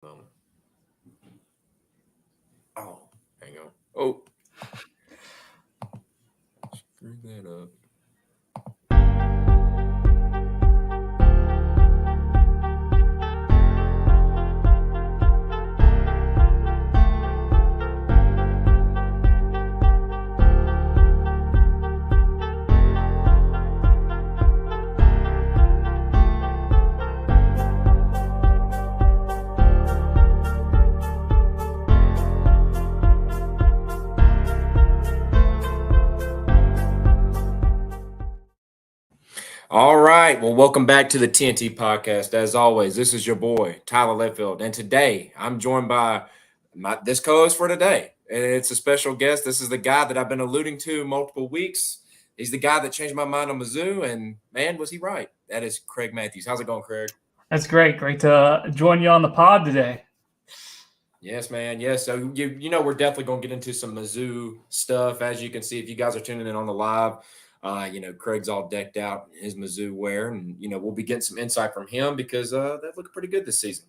Um, oh, hang on. Oh, screw that up. All right. Well, welcome back to the T&T Podcast. As always, this is your boy, Tyler Letfield. And today I'm joined by this co-host for today. And it's a special guest. This is the guy that I've been alluding to multiple weeks. He's the guy that changed my mind on Mizzou. And man, was he right. That is Craig Matthews. How's it going, Craig? That's great. Great to join you on the pod today. Yes, man. Yes. So, we're definitely going to get into some Mizzou stuff. As you can see, if you guys are tuning in on the live, Craig's all decked out in his Mizzou wear, and we'll be getting some insight from him because they've looked pretty good this season.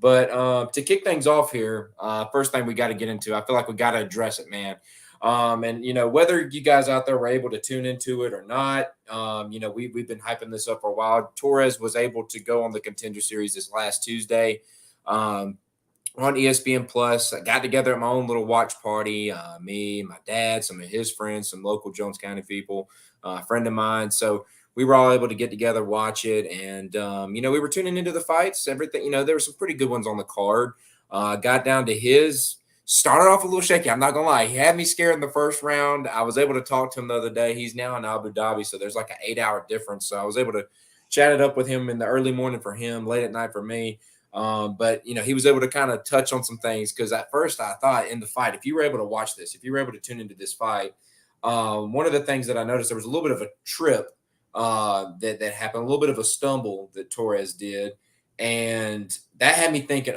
But to kick things off here, first thing we got to get into, I feel like we got to address it, man. Whether you guys out there were able to tune into it or not, we've been hyping this up for a while. Torrez was able to go on the Contender Series this last Tuesday. On ESPN Plus. I got together at my own little watch party, me, my dad, some of his friends, some local Jones County people, a friend of mine. So we were all able to get together, watch it. And, we were tuning into the fights, everything. There were some pretty good ones on the card. Got down to his, started off a little shaky. I'm not going to lie. He had me scared in the first round. I was able to talk to him the other day. He's now in Abu Dhabi, so there's like an 8-hour difference. So I was able to chat it up with him in the early morning for him, late at night for me. But he was able to kind of touch on some things because at first I thought in the fight, if you were able to watch this, if you were able to tune into this fight, one of the things that I noticed, there was a little bit of a trip that happened, a little bit of a stumble that Torrez did. And that had me thinking,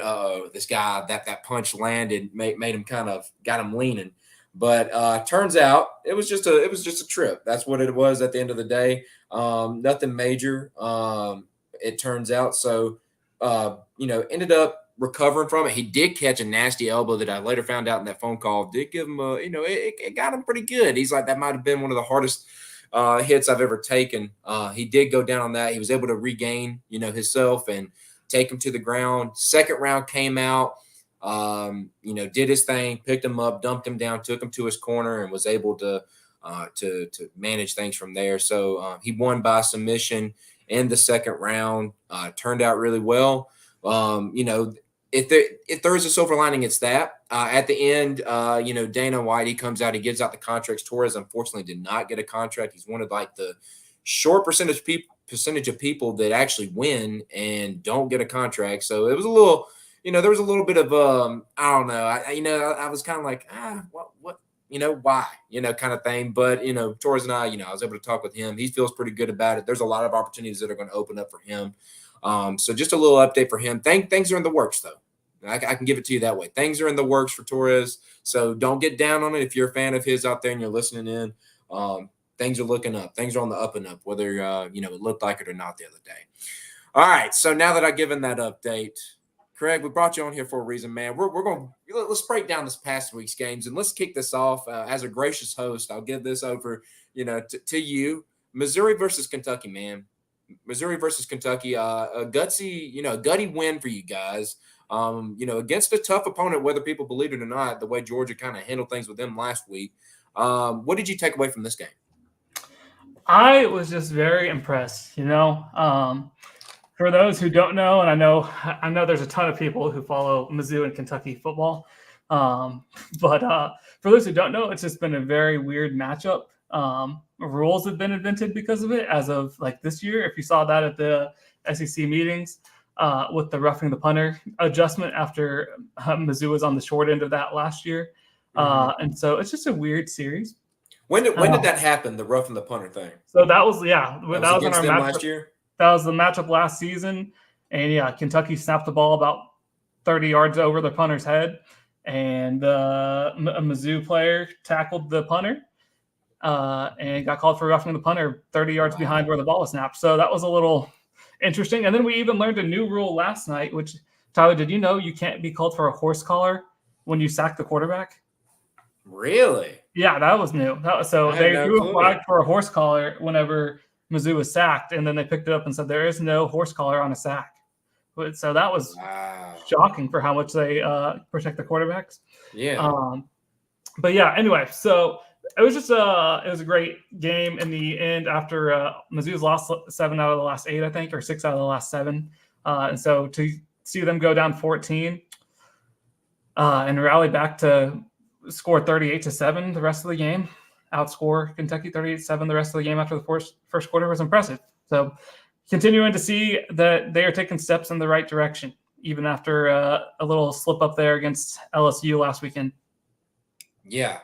this guy, that punch landed, made him got him leaning. But turns out it was just a trip. That's what it was at the end of the day. Nothing major. It turns out. So, ended up recovering from it. He did catch a nasty elbow that I later found out in that phone call did give him it got him pretty good. He's like, that might have been one of the hardest hits I've ever taken. He did go down on that. He was able to regain, himself and take him to the ground. Second round came out, did his thing, picked him up, dumped him down, took him to his corner and was able to manage things from there. So he won by submission in the second round. Turned out really well. If there is a silver lining, it's that. At the end, Dana White, he comes out, he gives out the contracts. Torrez, unfortunately, did not get a contract. He's one of like the short percentage of people that actually win and don't get a contract. So it was a little, there was a little bit of, I don't know. I was kind of like, what, why, kind of thing. But, Torrez and I was able to talk with him. He feels pretty good about it. There's a lot of opportunities that are going to open up for him. So just a little update for him. Things are in the works, though. I can give it to you that way. Things are in the works for Torrez. So don't get down on it. If you're a fan of his out there and you're listening in, things are looking up. Things are on the up and up, whether, it looked like it or not the other day. All right. So now that I've given that update, Craig, we brought you on here for a reason, man. We're going to let's break down this past week's games and let's kick this off. As a gracious host, I'll give this over, to you. Missouri versus Kentucky, man. Missouri versus Kentucky, a gutty win for you guys. Against a tough opponent, whether people believe it or not, the way Georgia kind of handled things with them last week. What did you take away from this game? I was just very impressed, For those who don't know, and I know there's a ton of people who follow Mizzou and Kentucky football, but for those who don't know, it's just been a very weird matchup. Rules have been invented because of it as of like this year. If you saw that at the SEC meetings with the roughing the punter adjustment after Mizzou was on the short end of that last year. And so it's just a weird series. When did that happen, the roughing the punter thing? So that was in our matchup last year? That was the matchup last season. And Kentucky snapped the ball about 30 yards over the punter's head. And a Mizzou player tackled the punter and got called for roughing the punter 30 yards behind where the ball was snapped. So that was a little interesting. And then we even learned a new rule last night, which Tyler, did you know you can't be called for a horse collar when you sack the quarterback? Really? Yeah, that was new. So I had they no threw a clue. flag for a horse collar whenever Mizzou was sacked, and then they picked it up and said there is no horse collar on a sack. So that was shocking for how much they protect the quarterbacks. Yeah. But yeah, anyway, so it was just it was a great game in the end after Mizzou's lost 7 out of the last 8, I think, or 6 out of the last 7. And so to see them go down 14 and rally back to score 38-7 the rest of the game, outscore Kentucky 38-7 the rest of the game after the first quarter was impressive. So continuing to see that they are taking steps in the right direction, even after a little slip up there against LSU last weekend. Yeah.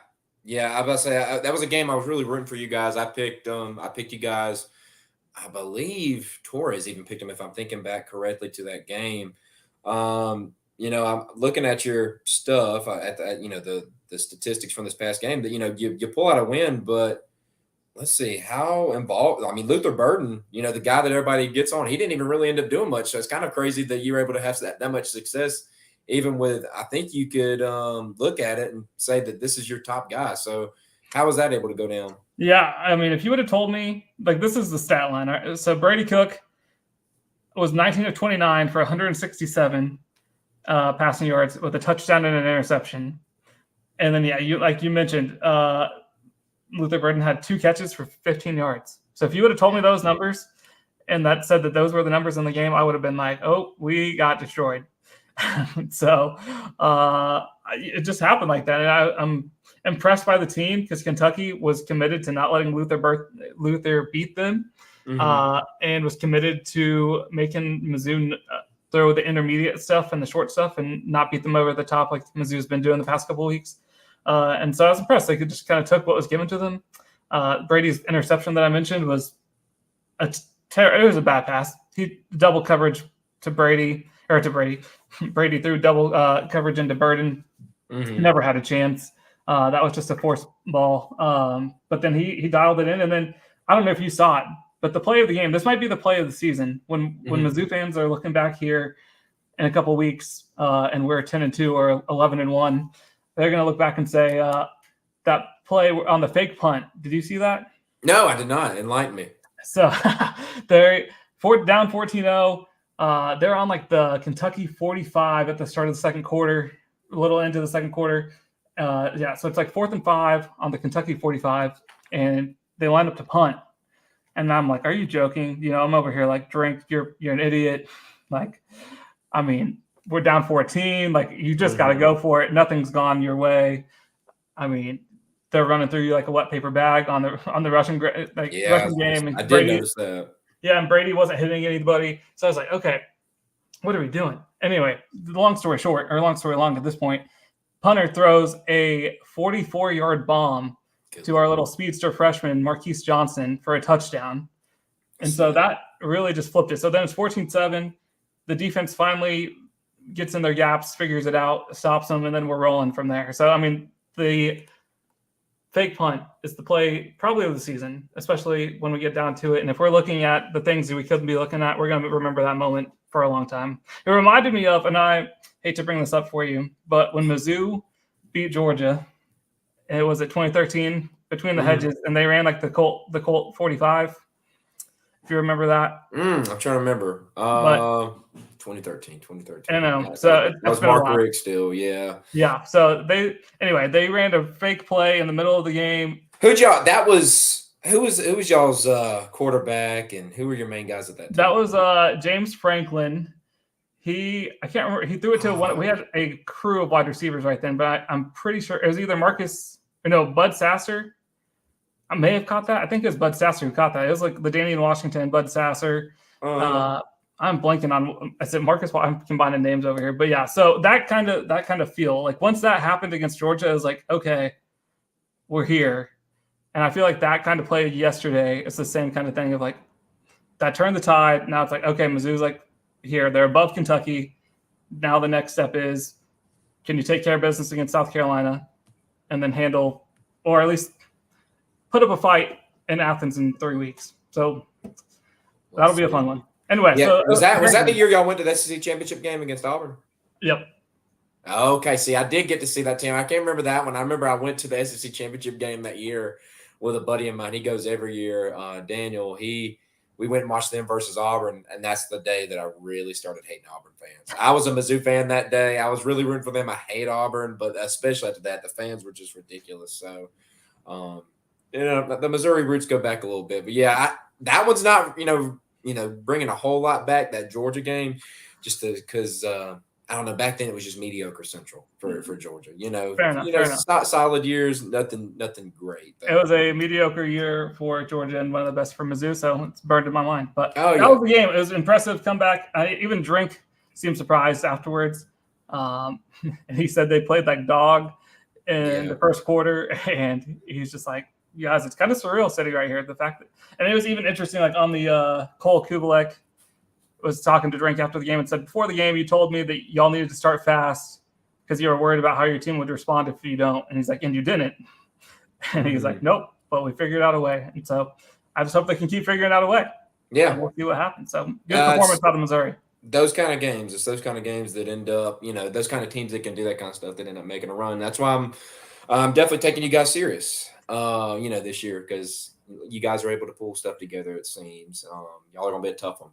I was about to say that was a game I was really rooting for you guys. I picked you guys. I believe Torrez even picked them, if I'm thinking back correctly to that game. I'm looking at your stuff at the statistics from this past game that you pull out a win, but let's see how involved. I mean, Luther Burden, the guy that everybody gets on, he didn't even really end up doing much. So it's kind of crazy that you were able to have that much success. Even with, I think you could look at it and say that this is your top guy. So how was that able to go down? Yeah, I mean, if you would have told me, like, this is the stat line. Right? So Brady Cook was 19 of 29 for 167 passing yards with a touchdown and an interception. And then, you mentioned, Luther Burden had 2 catches for 15 yards. So if you would have told me those numbers and that said that those were the numbers in the game, I would have been like, oh, we got destroyed. So it just happened like that. And I'm impressed by the team because Kentucky was committed to not letting Luther beat them, and was committed to making Mizzou throw the intermediate stuff and the short stuff and not beat them over the top like Mizzou's been doing the past couple of weeks. And so I was impressed. They just kind of took what was given to them. Brady's interception that I mentioned was it was a bad pass. He double coverage to Brady. Brady threw double coverage into Burden. Never had a chance. That was just a forced ball. But then he dialed it in. And then I don't know if you saw it, but the play of the game, this might be the play of the season. When Mizzou fans are looking back here in a couple of weeks and we're 10-2 or 11-1, they're going to look back and say that play on the fake punt. Did you see that? No, I did not. Enlighten me. So they're down 14-0. They're on like the Kentucky 45 at the start of the second quarter, a little into the second quarter. So it's like 4th and 5 on the Kentucky 45, and they line up to punt. And I'm like, are you joking? I'm over here like, drink, you're an idiot. Like, I mean, we're down 14. Like, you just got to go for it. Nothing's gone your way. I mean, they're running through you like a wet paper bag on the Russian game. And I did notice that. Yeah, and Brady wasn't hitting anybody. So I was like, okay, what are we doing? Anyway, long story long at this point, punter throws a 44-yard bomb to our little speedster freshman, Marquise Johnson, for a touchdown. And so that really just flipped it. So then it's 14-7. The defense finally gets in their gaps, figures it out, stops them, and then we're rolling from there. So, I mean, the fake punt is the play probably of the season, especially when we get down to it. And if we're looking at the things that we couldn't be looking at, we're going to remember that moment for a long time. It reminded me of, and I hate to bring this up for you, but when Mizzou beat Georgia, it was at 2013 between the hedges, and they ran like the Colt 45. If you remember that. I'm trying to remember. 2013. I know. Yeah, so that was Mark Rick still, yeah. Yeah. So they ran a fake play in the middle of the game. Who was y'all's quarterback, and who were your main guys at that time? That was James Franklin. I can't remember. He threw it to one. We had a crew of wide receivers right then, but I'm pretty sure it was either Bud Sasser. I may have caught that. I think it was Bud Sasser who caught that. It was like the Danny in Washington, Bud Sasser. I'm blanking on. I said Marcus. I'm combining names over here, but yeah. So that kind of feel like once that happened against Georgia, it was like, okay, we're here, and I feel like that kind of play yesterday. It's the same kind of thing of like that turned the tide. Now it's like, okay, Mizzou's like here. They're above Kentucky. Now the next step is, can you take care of business against South Carolina, and then handle, or at least put up a fight in Athens in 3 weeks. So that'll be a fun one. Anyway, Yeah, so was that the year y'all went to the SEC championship game against Auburn? Yep. Okay, see, I did get to see that team. I can't remember that one. I remember I went to the SEC championship game that year with a buddy of mine. He goes every year. Daniel, we went and watched them versus Auburn, and that's the day that I really started hating Auburn fans. I was a Mizzou fan that day. I was really rooting for them. I hate Auburn, but especially after that, the fans were just ridiculous. So, the Missouri roots go back a little bit, but yeah, that one's not bringing a whole lot back. That Georgia game, just because. I don't know. Back then, it was just mediocre central for Georgia. Fair enough. Solid years, nothing great. It was a mediocre year for Georgia and one of the best for Mizzou, so it's burned in my mind. But that was the game. It was an impressive comeback. Even Drink seemed surprised afterwards. And he said they played like dog in the first quarter, and he's just like, "You guys, it's kind of surreal sitting right here." The fact that, and it was even interesting, like on the Cole Kubelek was talking to Drink after the game and said, before the game, you told me that y'all needed to start fast because you were worried about how your team would respond if you don't. And he's like, and you didn't. And he's like, nope, but we figured out a way. And so I just hope they can keep figuring out a way. Yeah. And we'll see what happens. So good performance out of Missouri. Those kind of games, it's those kind of games that end up, those kind of teams that can do that kind of stuff that end up making a run. That's why I'm definitely taking you guys serious, this year, because you guys are able to pull stuff together, it seems. Y'all are going to be a tough one.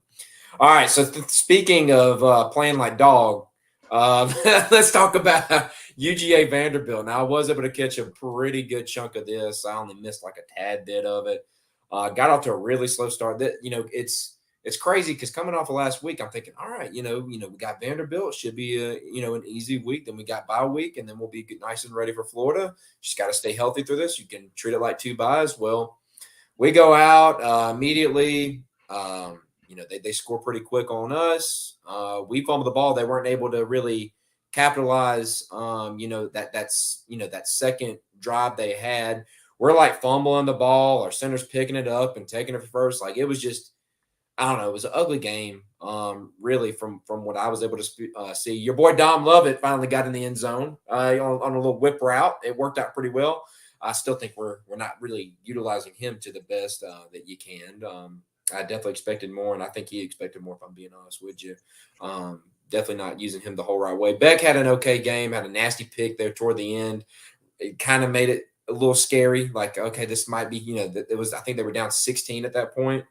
All right, so speaking of playing like dog, let's talk about UGA Vanderbilt. Now, I was able to catch a pretty good chunk of this. I only missed like a tad bit of it. Got off to a really slow start. It's crazy because coming off of last week, I'm thinking, all right, we got Vanderbilt. Should be an easy week. Then we got bye week, and then we'll be nice and ready for Florida. Just got to stay healthy through this. You can treat it like 2 byes. Well, we go out immediately. They score pretty quick on us. We fumbled the ball. They weren't able to really capitalize. That second drive they had. We're like fumbling the ball. Our center's picking it up and taking it for first. Like it was just, I don't know. It was an ugly game. Really from what I was able to see. Your boy Dom Lovett finally got in the end zone on a little whip route. It worked out pretty well. I still think we're not really utilizing him to the best that you can. I definitely expected more, and I think he expected more, if I'm being honest with you. Definitely not using him the whole right way. Beck had an okay game, had a nasty pick there toward the end. It kind of made it a little scary. Like, okay, this might be, it was, I think they were down 16 at that point.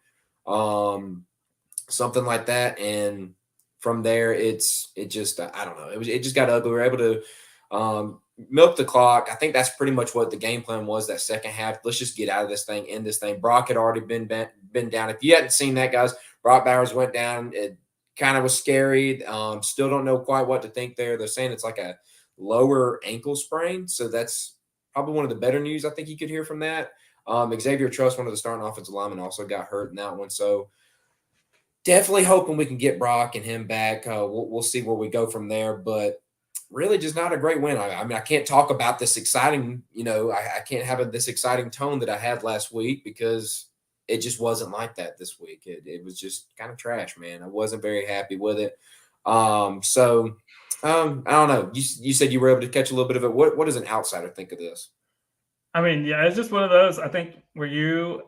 Something like that. And from there, it just, I don't know. It just got ugly. We were able to milk the clock. I think that's pretty much what the game plan was that second half. Let's just get out of this thing, end this thing. Brock had already been down. If you hadn't seen that, guys, Brock Bowers went down. It kind of was scary. Still don't know quite what to think there. They're saying it's like a lower ankle sprain. So that's probably one of the better news I think you could hear from that. Xavier Truss, one of the starting offensive linemen, also got hurt in that one. So definitely hoping we can get Brock and him back. We'll see where we go from there. But really just not a great win. I mean, I can't talk about this exciting, I can't have this exciting tone that I had last week because it just wasn't like that this week. It was just kind of trash, man. I wasn't very happy with it. I don't know. You said you were able to catch a little bit of it. What does an outsider think of this? I mean, yeah, it's just one of those, I think, where you,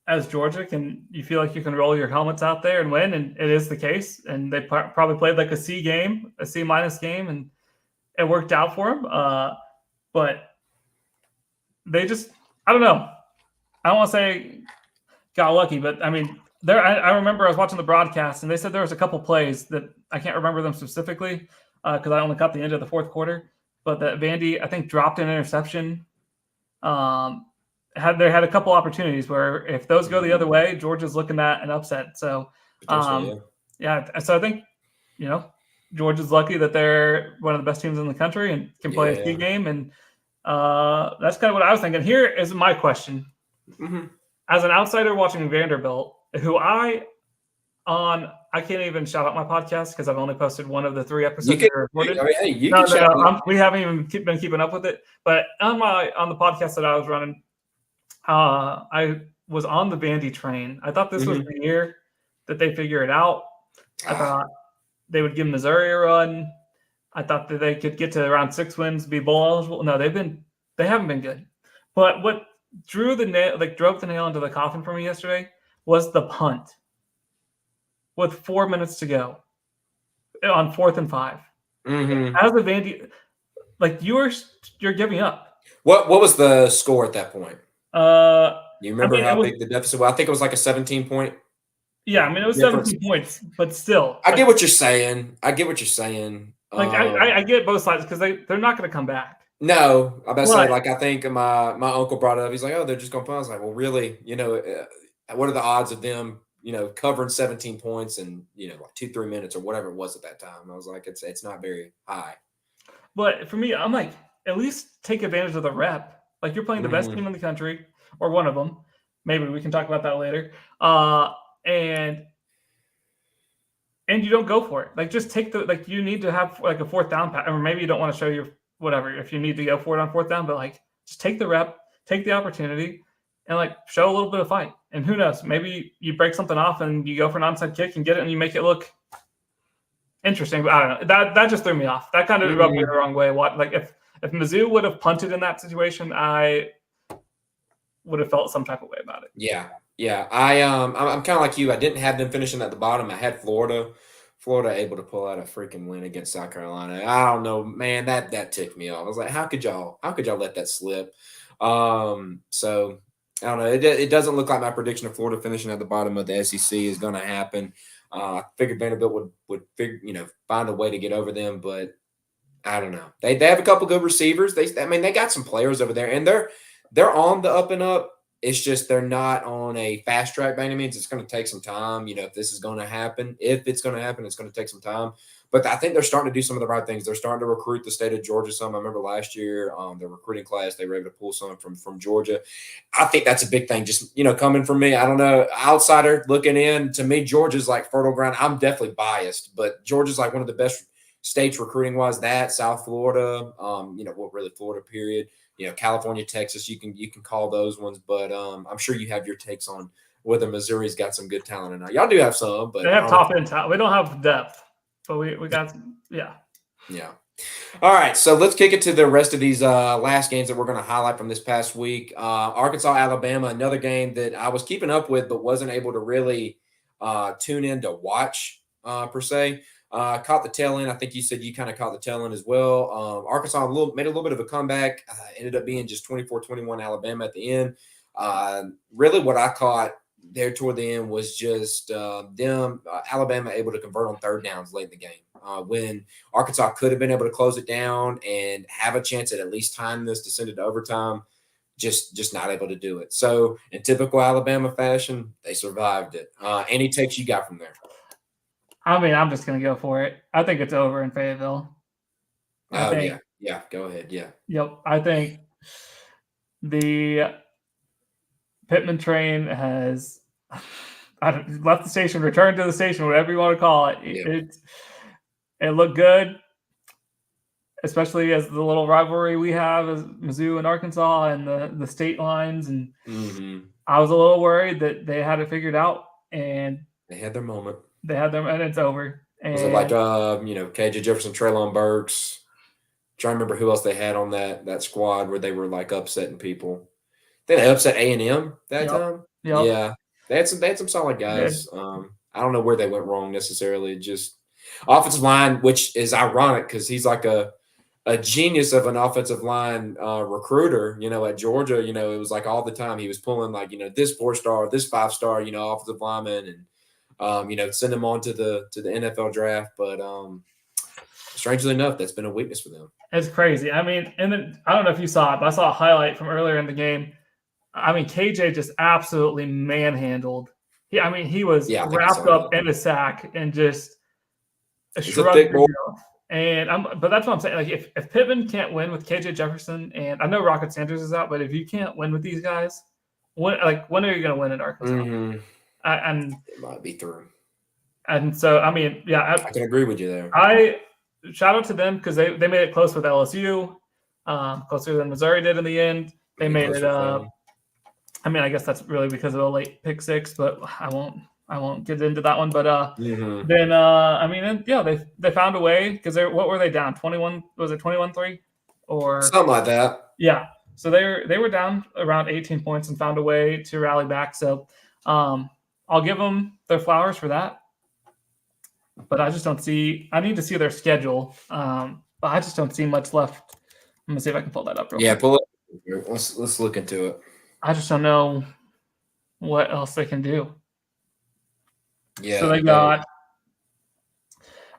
as Georgia, you feel like you can roll your helmets out there and win, and it is the case. And they probably played like a C game, a C- game, and it worked out for them. But they just, I don't know. I don't want to say got lucky, but I mean, I remember I was watching the broadcast, and they said there was a couple plays that I can't remember them specifically because I only caught the end of the fourth quarter. But that Vandy, I think, dropped an interception. They had a couple opportunities where if those go the other way, Georgia's looking at an upset. So, yeah. So I think, Georgia's lucky that they're one of the best teams in the country and can play a key game. And that's kind of what I was thinking. Here is my question. Mm-hmm. As an outsider watching Vanderbilt, who I can't even shout out my podcast because I've only posted one of the 3 episodes that are recorded. We haven't even been keeping up with it. But on the podcast that I was running, I was on the Vandy train. I thought this was the year that they figure it out. I thought they would give Missouri a run. I thought that they could get to around 6 wins, be bowl eligible. No, they haven't been good. But what drove the nail into the coffin for me yesterday was the punt. with 4 minutes to go on 4th and 5. Mm-hmm. As a Vandy, like you're giving up. What was the score at that point? You remember I mean, how big the deficit was? I think it was like a 17-point. Yeah, I mean, it was difference. 17 points, but still. I get what you're saying. I get both sides because they're not going to come back. No, I'm about to say, like, I think my uncle brought it up. He's like, oh, they're just going to play. I was like, well, really? What are the odds of them, covering 17 points in, like 2-3 minutes or whatever it was at that time? I was like, it's not very high. But for me, I'm like, at least take advantage of the rep. Like, you're playing the best team in the country, or one of them. Maybe we can talk about that later. And you don't go for it. Like, just take you need to have like a 4th down pass, or maybe you don't want to show your whatever if you need to go for it on 4th down, but like just take the rep, take the opportunity, and like show a little bit of fight. And who knows, maybe you break something off and you go for an onside kick and get it, and you make it look interesting. But I don't know. That just threw me off. That kind of rubbed me the wrong way. Like if Mizzou would have punted in that situation, I would have felt some type of way about it. Yeah. I'm kind of like you. I didn't have them finishing at the bottom. I had Florida able to pull out a freaking win against South Carolina. I don't know, man. That ticked me off. I was like, how could y'all let that slip? So I don't know. It doesn't look like my prediction of Florida finishing at the bottom of the SEC is going to happen. I figured Vanderbilt would find a way to get over them, but I don't know. They have a couple good receivers. They got some players over there, and they're on the up and up. It's just they're not on a fast track by any means. It's going to take some time. If this is going to happen, it's going to take some time. But I think they're starting to do some of the right things. They're starting to recruit the state of Georgia some. I remember last year, the recruiting class, they were able to pull some from Georgia. I think that's a big thing. Just, coming from me, I don't know, outsider looking in, to me, Georgia's like fertile ground. I'm definitely biased, but Georgia's like one of the best states recruiting wise. That South Florida, really Florida period. California, Texas, you can call those ones, but I'm sure you have your takes on whether Missouri's got some good talent or not. Y'all do have some, but they have top end talent. We don't have depth, but we got some, yeah. All right, so let's kick it to the rest of these last games that we're going to highlight from this past week. Arkansas, Alabama, another game that I was keeping up with, but wasn't able to really tune in to watch per se. Caught the tail end. I think you said you kind of caught the tail end as well. Arkansas made a little bit of a comeback. Ended up being just 24-21 Alabama at the end. Really what I caught there toward the end was just Alabama able to convert on 3rd downs late in the game. When Arkansas could have been able to close it down and have a chance at least tying this to send it to overtime, just not able to do it. So in typical Alabama fashion, they survived it. Any takes you got from there? I mean, I'm just going to go for it. I think it's over in Fayetteville. Yeah. Go ahead. Yeah. Yep. I think the Pittman train has left the station, returned to the station, whatever you want to call it. Yeah. It looked good, especially as the little rivalry we have as Mizzou and Arkansas and the state lines. And I was a little worried that they had it figured out, and they had their moment. And it's over. And was it like KJ Jefferson, Treylon Burks? Trying to remember who else they had on that squad where they were like upsetting people. They upset A&M that time. Yep. Yeah, they had some solid guys. I don't know where they went wrong necessarily. Just offensive line, which is ironic because he's like a genius of an offensive line recruiter. At Georgia, it was like all the time he was pulling like this 4-star, this 5-star, offensive lineman, and send them on to the NFL draft. But strangely enough, that's been a weakness for them. It's crazy. I mean, and then I don't know if you saw it, but I saw a highlight from earlier in the game. I mean, KJ just absolutely manhandled. He was wrapped up in a sack and just shrugged. But that's what I'm saying. Like, if Pittman can't win with KJ Jefferson, and I know Rocket Sanders is out, but if you can't win with these guys, when are you going to win in Arkansas? And it might be through. And so, I mean, yeah, I can agree with you there. I shout out to them because they made it close with LSU, closer than Missouri did in the end. They made it. I mean, I guess that's really because of a late pick 6, but I won't get into that one. But then they found a way because what were they down? 21? Was it 21-3 or something like that? Yeah. So they were down around 18 points and found a way to rally back. So I'll give them their flowers for that. but I just don't see. I need to see their schedule, but I just don't see much left. I'm gonna see if I can pull that up real Yeah, quick. pull it. Let's look into it. I just don't know what else they can do. Yeah, So they got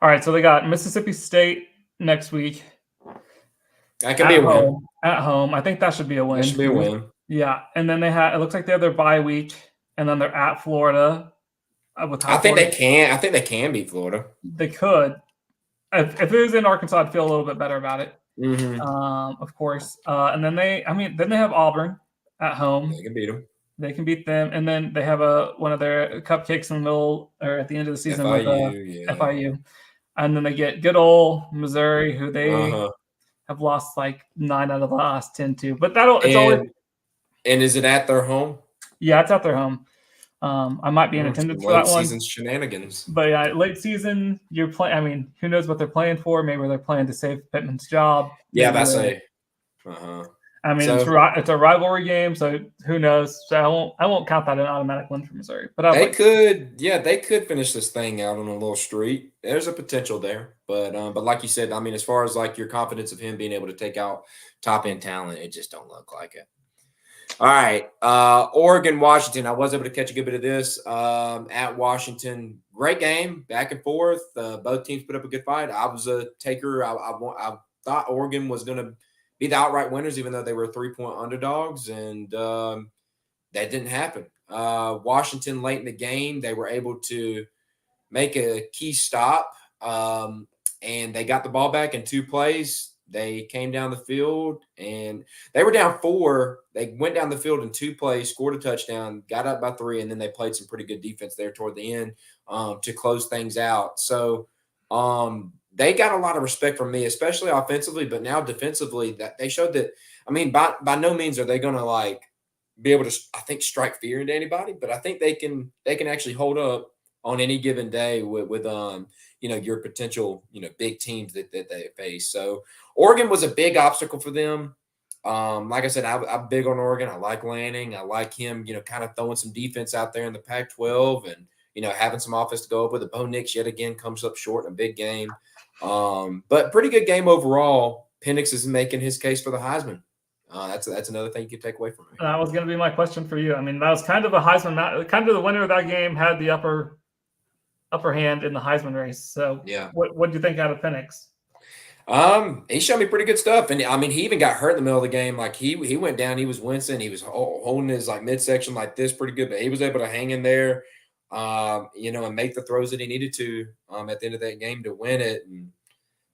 all right. So they got Mississippi State next week that can be a win. At home, I think that should be a win. That should be a win. Yeah, and then it looks like they have their bye week, and then they're at Florida. I think they can. I think they can beat Florida. They could. If it was in Arkansas, I'd feel a little bit better about it. Mm-hmm. Of course. And then they have Auburn at home. They can beat them. They can beat them, and then they have one of their cupcakes in the middle or at the end of the season FIU, with FIU, and then they get good old Missouri, who they have lost like 9 out of the last 10 to. But it's always. And is it at their home? Yeah, it's at their home. I might be in attendance for that one. Late season shenanigans. But yeah, late season, you're playing. I mean, who knows what they're playing for? Maybe they're playing to save Pittman's job. Yeah, that's I mean, it's a rivalry game, so who knows? So I won't count that an automatic win for Missouri. But they could finish this thing out on a little streak. There's a potential there, but like you said, I mean, as far as like your confidence of him being able to take out top end talent, it just don't look like it. All right, Oregon, Washington. I was able to catch a good bit of this at Washington. Great game, back and forth. Both teams put up a good fight. I was a taker. I thought Oregon was going to be the outright winners, even though they were 3-point underdogs, and that didn't happen. Washington, late in the game, they were able to make a key stop, and they got the ball back in 2 plays. They came down the field, and they were down 4. They went down the field in 2 plays, scored a touchdown, got up by 3, and then they played some pretty good defense there toward the end to close things out. So they got a lot of respect from me, especially offensively, but now defensively, that they showed that. I mean, by no means are they going to like be able to, I think, strike fear into anybody, but I think they can actually hold up on any given day with your potential big teams that they face. So Oregon was a big obstacle for them. Like I said, I'm big on Oregon. I like Lanning. I like him, kind of throwing some defense out there in the Pac-12 and, having some offense to go up with. Bo Nix yet again comes up short in a big game. But pretty good game overall. Penix is making his case for the Heisman. That's another thing you can take away from it. That was going to be my question for you. I mean, that was kind of a Heisman. Kind of the winner of that game had the upper hand in the Heisman race. So yeah, what do you think out of Penix? He showed me pretty good stuff, and I mean, he even got hurt in the middle of the game. Like he went down, he was wincing, he was holding his like midsection like this pretty good, but he was able to hang in there, and make the throws that he needed to at the end of that game to win it. And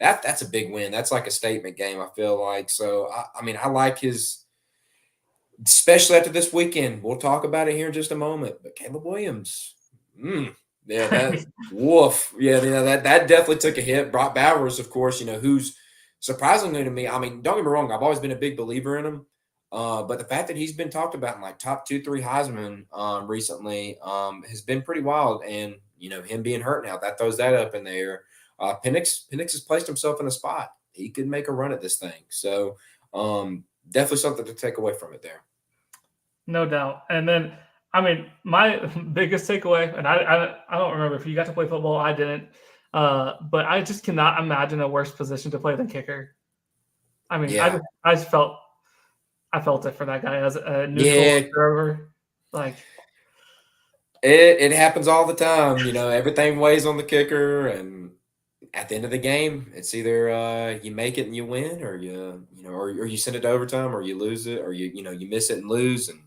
that's a big win. That's like a statement game, I feel like. So I mean, I like his, especially after this weekend. We'll talk about it here in just a moment. But Caleb Williams, yeah, that's woof. Yeah, that definitely took a hit. Brock Bowers, of course, who's surprisingly to me. I mean, don't get me wrong, I've always been a big believer in him. But the fact that he's been talked about in like top 2-3 Heisman recently has been pretty wild. And him being hurt now, that throws that up in the air. Penix has placed himself in a spot. He could make a run at this thing. So definitely something to take away from it there. No doubt. And then, I mean, my biggest takeaway, and I don't remember if you got to play football. I didn't. But I just cannot imagine a worse position to play than kicker. I mean, yeah. I felt it for that guy as a neutral observer. Like it happens all the time. Everything weighs on the kicker, and at the end of the game, it's either you make it and you win, or or you send it to overtime, or you lose it, or you miss it and lose. And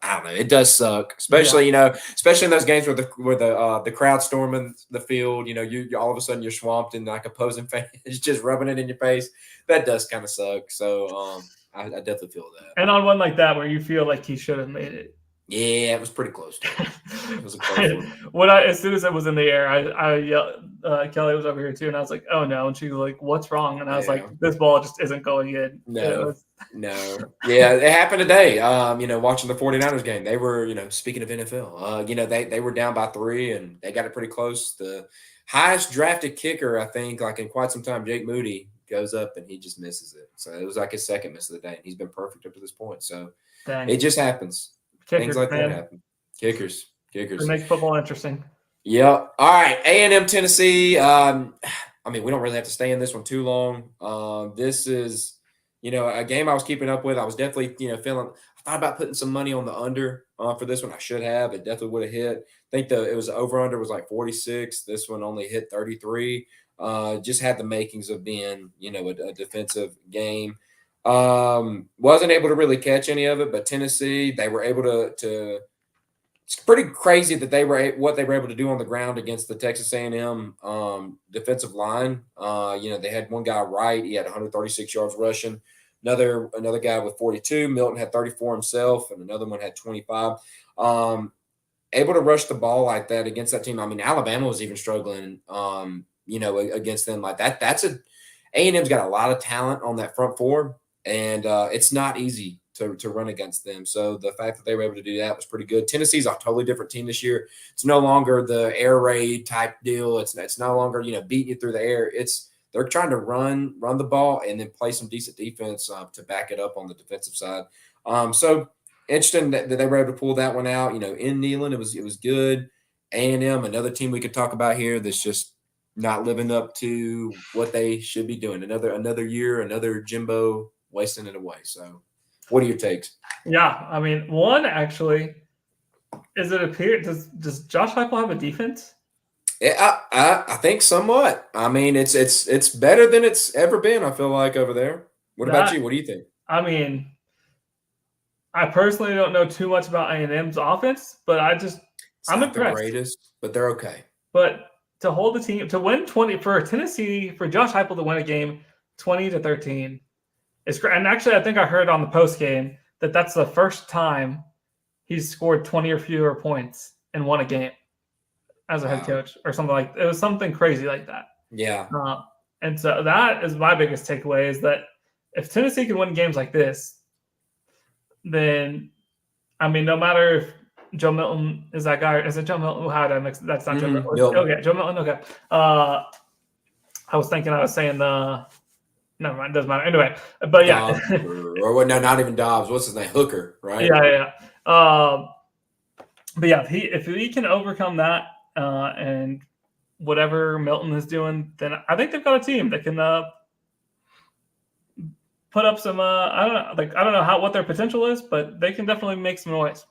I don't know, it does suck, especially especially in those games where the crowd storming the field. You all of a sudden you're swamped in like opposing fans just rubbing it in your face. That does kind of suck. So I definitely feel that. And on one like that where you feel like he should have made it. Yeah, it was pretty close to it. It was a close one. As soon as it was in the air, I yelled. Kelly was over here too, and I was like, "Oh no!" And she was like, "What's wrong?" And I was like, "This ball just isn't going in." No. Yeah, it happened today. Watching the 49ers game, they were, speaking of NFL, they were down by 3 and they got it pretty close. The highest drafted kicker, I think, like in quite some time, Jake Moody, goes up and he just misses it. So it was like his second miss of the day. He's been perfect up to this point. So It just happens. Things like that happen. Kickers. It makes football interesting. Yeah. All right. A&M Tennessee. I mean, we don't really have to stay in this one too long. This is, a game I was keeping up with. I was definitely, feeling. I thought about putting some money on the under for this one. I should have. It definitely would have hit. I think it was over under was like 46. This one only hit 33. Just had the makings of being, a defensive game. Wasn't able to really catch any of it, but Tennessee, they were able to it's pretty crazy that what they were able to do on the ground against the Texas A&M defensive line. They had one guy right; he had 136 yards rushing. Another guy with 42. Milton had 34 himself, and another one had 25. Able to rush the ball like that against that team. I mean, Alabama was even struggling. Against them like that. A&M's got a lot of talent on that front four, and it's not easy to run against them. So the fact that they were able to do that was pretty good. Tennessee's a totally different team this year. It's no longer the air raid type deal. It's no longer beating you through the air. They're trying to run the ball and then play some decent defense to back it up on the defensive side. So interesting that they were able to pull that one out. In Neyland, it was good. A&M, another team we could talk about here that's just not living up to what they should be doing. Another year, another Jimbo wasting it away. So. What are your takes? Yeah, I mean, one actually, does Josh Heupel have a defense? Yeah, I think somewhat. I mean, it's better than it's ever been. I feel like over there. What about you? What do you think? I mean, I personally don't know too much about A&M's offense, but I'm impressed. The greatest, but they're okay. But to hold the team to win 20 for Tennessee, for Josh Heupel to win a game 20-13. It's great. And actually, I think I heard on the post game that's the first time he's scored 20 or fewer points and won a game as a head coach or something like it was something crazy like that. Yeah. And so that is my biggest takeaway is that if Tennessee can win games like this, then I mean, no matter if Joe Milton is that guy, is it Joe Milton? How did I mix? That's not Joe Milton. Okay, Joe Milton. Okay. I was thinking I was saying the. Never mind, doesn't matter. Anyway, but yeah. or no, not even Dobbs. What's his name? Hooker, right? Yeah. But yeah, if he can overcome that and whatever Milton is doing, then I think they've got a team that can put up some. I don't know what their potential is, but they can definitely make some noise.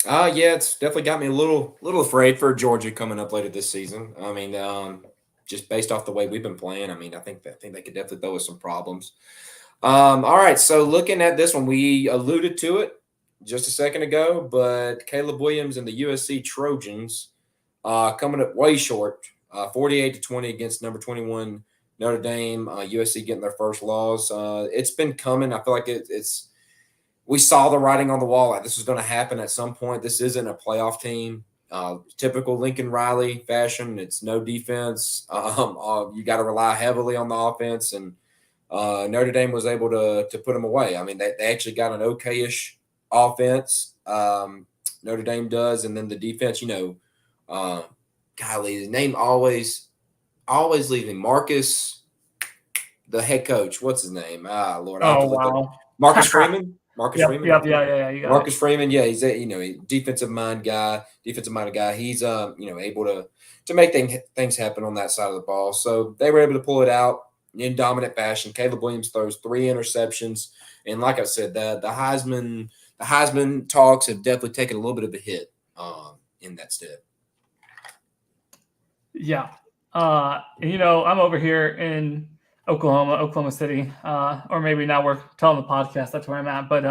Yeah, it's definitely got me a little afraid for Georgia coming up later this season. I mean, just based off the way we've been playing, I mean, I think they could definitely throw us some problems. All right, so looking at this one, we alluded to it just a second ago, but Caleb Williams and the USC Trojans coming up way short, 48-20 against number 21 Notre Dame. USC getting their first loss. It's been coming. I feel like it's. We saw the writing on the wall. Like this was going to happen at some point. This isn't a playoff team. Typical Lincoln Riley fashion. It's no defense. You got to rely heavily on the offense, and Notre Dame was able to put them away. I mean, they actually got an okay-ish offense. Notre Dame does, and then the defense. Golly, his name always leaving. Marcus, the head coach. What's his name? Lord. Oh wow, Marcus Freeman. Freeman. Yeah. Marcus Freeman. Yeah, he's a defensive-minded guy. He's able to make things happen on that side of the ball. So they were able to pull it out in dominant fashion. Caleb Williams throws 3 interceptions, and like I said, the Heisman talks have definitely taken a little bit of a hit in that step. Yeah, I'm over here in Oklahoma City, or maybe now we're telling the podcast that's where I'm at. But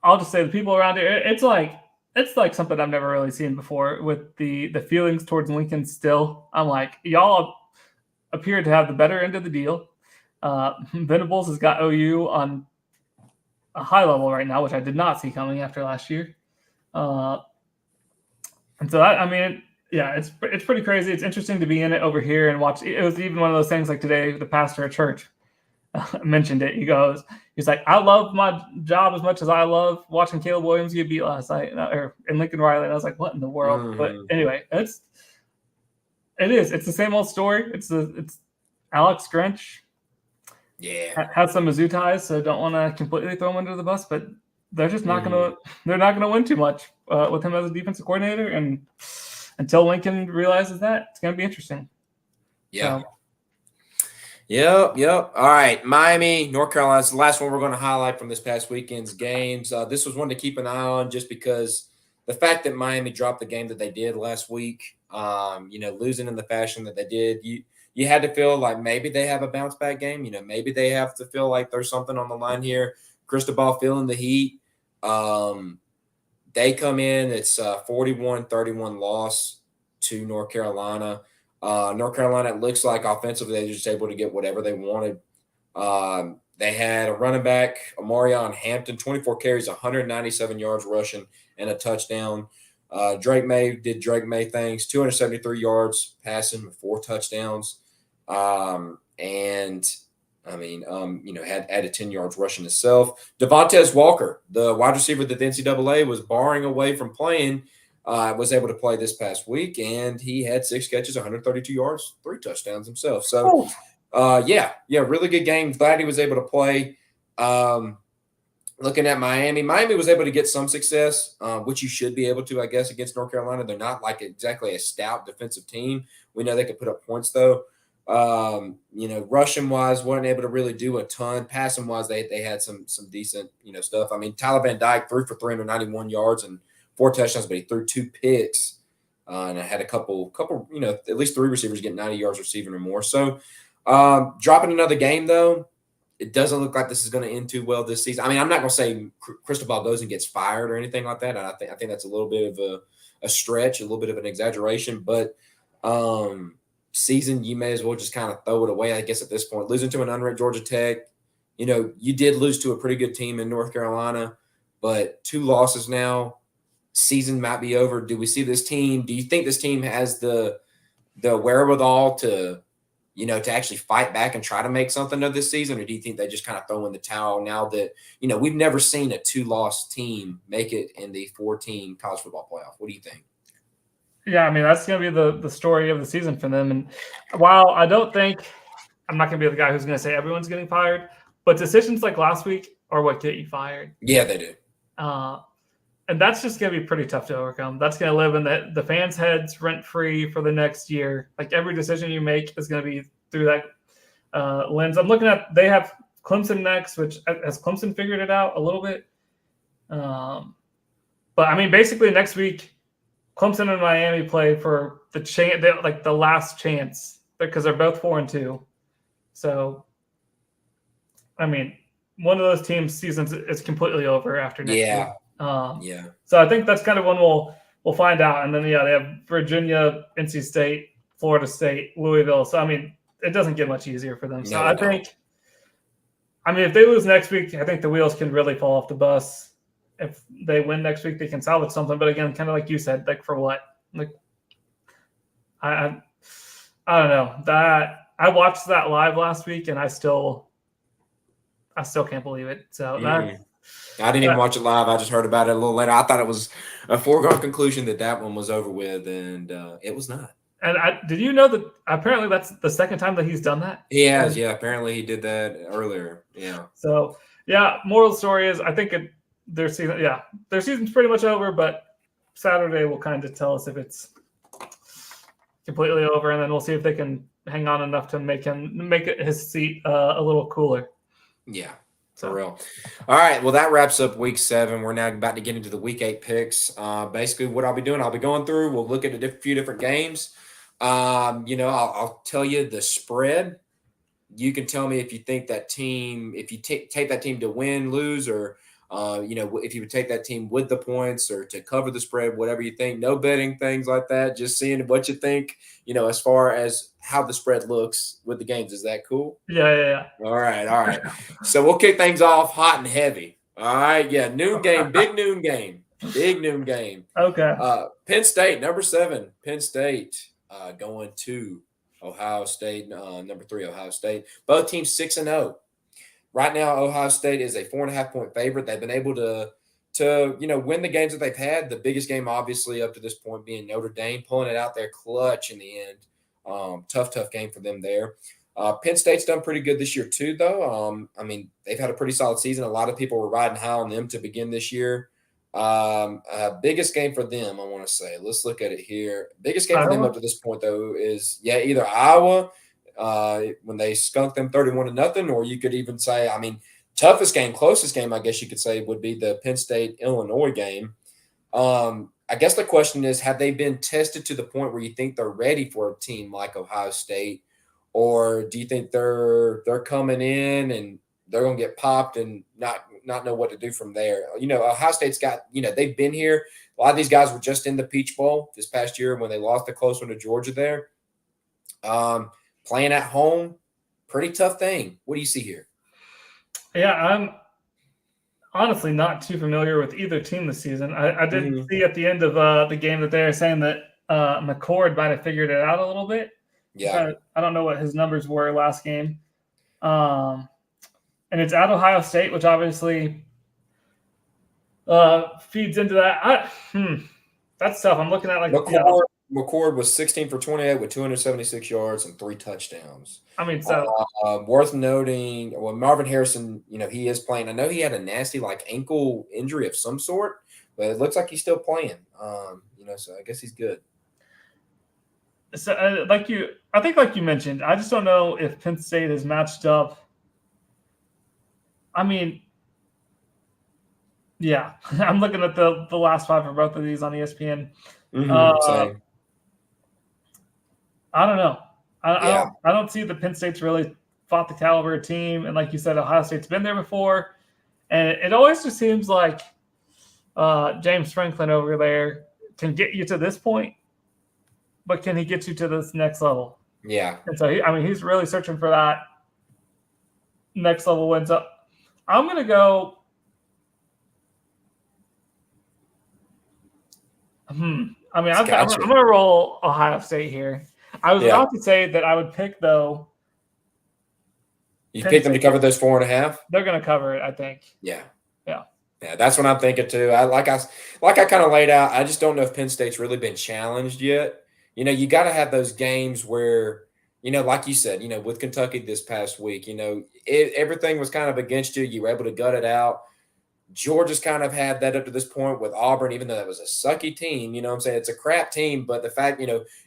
I'll just say the people around here, it's like something I've never really seen before with the feelings towards Lincoln still. I'm like, y'all appear to have the better end of the deal. Venables has got OU on a high level right now, which I did not see coming after last year. And so yeah, it's pretty crazy. It's interesting to be in it over here and watch. It was even one of those things like today, the pastor at church mentioned it. He's like, I love my job as much as I love watching Caleb Williams get beat last night and Lincoln Riley. And I was like, what in the world? But anyway, it's the same old story. It's Alex Grinch. Yeah. Has some Mizzou ties, so don't want to completely throw him under the bus, but they're just not they're not gonna win too much with him as a defensive coordinator. And until Lincoln realizes that, it's going to be interesting. Yeah. So, Yep. All right. Miami, North Carolina. It's the last one we're going to highlight from this past weekend's games. This was one to keep an eye on just because the fact that Miami dropped the game that they did last week, losing in the fashion that they did, you had to feel like maybe they have a bounce back game. Maybe they have to feel like there's something on the line here. Cristobal feeling the heat. They come in, it's 41-31 loss to North Carolina. North Carolina, it looks like offensively they're just able to get whatever they wanted. They had a running back, Amarion Hampton, 24 carries, 197 yards rushing, and a touchdown. Drake May did Drake May things, 273 yards passing with 4 touchdowns. Had added 10 yards rushing himself. Devontae Walker, the wide receiver that the NCAA was barring away from playing, was able to play this past week, and he had 6 catches, 132 yards, 3 touchdowns himself. So, really good game. Glad he was able to play. Looking at Miami was able to get some success, which you should be able to, I guess, against North Carolina. They're not like exactly a stout defensive team. We know they could put up points, though. Rushing wise, weren't able to really do a ton. Passing wise, they had some decent, stuff. I mean, Tyler Van Dyke threw for 391 yards and 4 touchdowns, but he threw 2 picks. And I had a couple, at least 3 receivers getting 90 yards receiving or more. So, dropping another game, though, it doesn't look like this is going to end too well this season. I mean, I'm not going to say Cristobal goes and gets fired or anything like that. I think that's a little bit of a stretch, a little bit of an exaggeration. But season, you may as well just kind of throw it away, I guess, at this point. Losing to an unranked Georgia Tech, you did lose to a pretty good team in North Carolina, but 2 losses now. Season might be over. Do we see this team? Do you think this team has the wherewithal to actually fight back and try to make something of this season? Or do you think they just kind of throw in the towel now that, we've never seen a 2-loss team make it in the 14 college football playoff? What do you think? Yeah, I mean, that's going to be the story of the season for them. And while I don't think – I'm not going to be the guy who's going to say everyone's getting fired, but decisions like last week are what get you fired. Yeah, they do. And that's just going to be pretty tough to overcome. That's going to live in the fans' heads rent-free for the next year. Like, every decision you make is going to be through that lens. I'm looking at – they have Clemson next, which has Clemson figured it out a little bit? But, I mean, basically next week – Clemson and Miami play for the last chance because they're both 4-2. So, I mean, one of those teams' seasons is completely over after next week. So I think that's kind of when we'll find out. And then they have Virginia, NC State, Florida State, Louisville. So I mean, it doesn't get much easier for them. So I think, if they lose next week, I think the wheels can really fall off the bus. If they win next week, they can salvage something. But again, kind of like you said, like for what? Like I don't know. That I watched that live last week, and I still can't believe it. So I didn't even watch it live. I just heard about it a little later. I thought it was a foregone conclusion that one was over with, and it was not. And did you know that apparently that's the second time that he's done that? He has, yeah. Apparently he did that earlier. Yeah. So moral of the story is I think their season's pretty much over, but Saturday will kind of tell us if it's completely over, and then we'll see if they can hang on enough to make his seat a little cooler. Yeah, for real. All right, well, that wraps up week 7. We're now about to get into the week 8 picks. Basically, what I'll be doing, I'll be going through. We'll look at a few different games. I'll tell you the spread. You can tell me if you think that team, if you take that team to win, lose, or if you would take that team with the points or to cover the spread, whatever you think. No betting, things like that. Just seeing what you think, as far as how the spread looks with the games. Is that cool? Yeah. All right. So we'll kick things off hot and heavy. All right. Yeah, noon game, big noon game. Okay. Penn State, number 7. Penn State going to Ohio State, number 3, Ohio State. Both teams 6-0. Right now, Ohio State is a 4.5-point favorite. They've been able to win the games that they've had. The biggest game, obviously, up to this point being Notre Dame, pulling it out there clutch in the end. Tough game for them there. Penn State's done pretty good this year too, though. They've had a pretty solid season. A lot of people were riding high on them to begin this year. Biggest game for them, I want to say. Let's look at it here. Biggest game for them Iowa? up to this point, though, is either Iowa when they skunked them 31-0, or you could even say, I mean, toughest game, closest game, I guess you could say, would be the Penn State Illinois game. I guess the question is, have they been tested to the point where you think they're ready for a team like Ohio State, or do you think they're coming in and they're going to get popped and not know what to do from there? Ohio State's got, they've been here. A lot of these guys were just in the Peach Bowl this past year when they lost the close one to Georgia there. Playing at home, pretty tough thing. What do you see here? Yeah, I'm honestly not too familiar with either team this season. I did see at the end of the game that they were saying that McCord might have figured it out a little bit. Yeah. I don't know what his numbers were last game. And it's at Ohio State, which obviously feeds into that. That's tough. I'm looking at McCord was 16 for 28 with 276 yards and 3 touchdowns. I mean, so worth noting, well, Marvin Harrison, he is playing. I know he had a nasty ankle injury of some sort, but it looks like he's still playing. So I guess he's good. So I think like you mentioned, I just don't know if Penn State is matched up. I mean, yeah, I'm looking at the last 5 for both of these on ESPN. Same. I don't know. I don't see the Penn State's really fought the caliber team, and like you said, Ohio State's been there before, and it always just seems like James Franklin over there can get you to this point, but can he get you to this next level? Yeah. And so he's really searching for that next level wins up. I'm gonna go. I'm gonna roll Ohio State here. I was about to say that I would pick though. You pick them to cover those 4.5. They're gonna cover it, I think. Yeah. That's what I'm thinking too. I kind of laid out. I just don't know if Penn State's really been challenged yet. You got to have those games where, like you said, with Kentucky this past week, everything was kind of against you. You were able to gut it out. Georgia's kind of had that up to this point with Auburn, even though that was a sucky team. You know what I'm saying? It's a crap team, but the fact,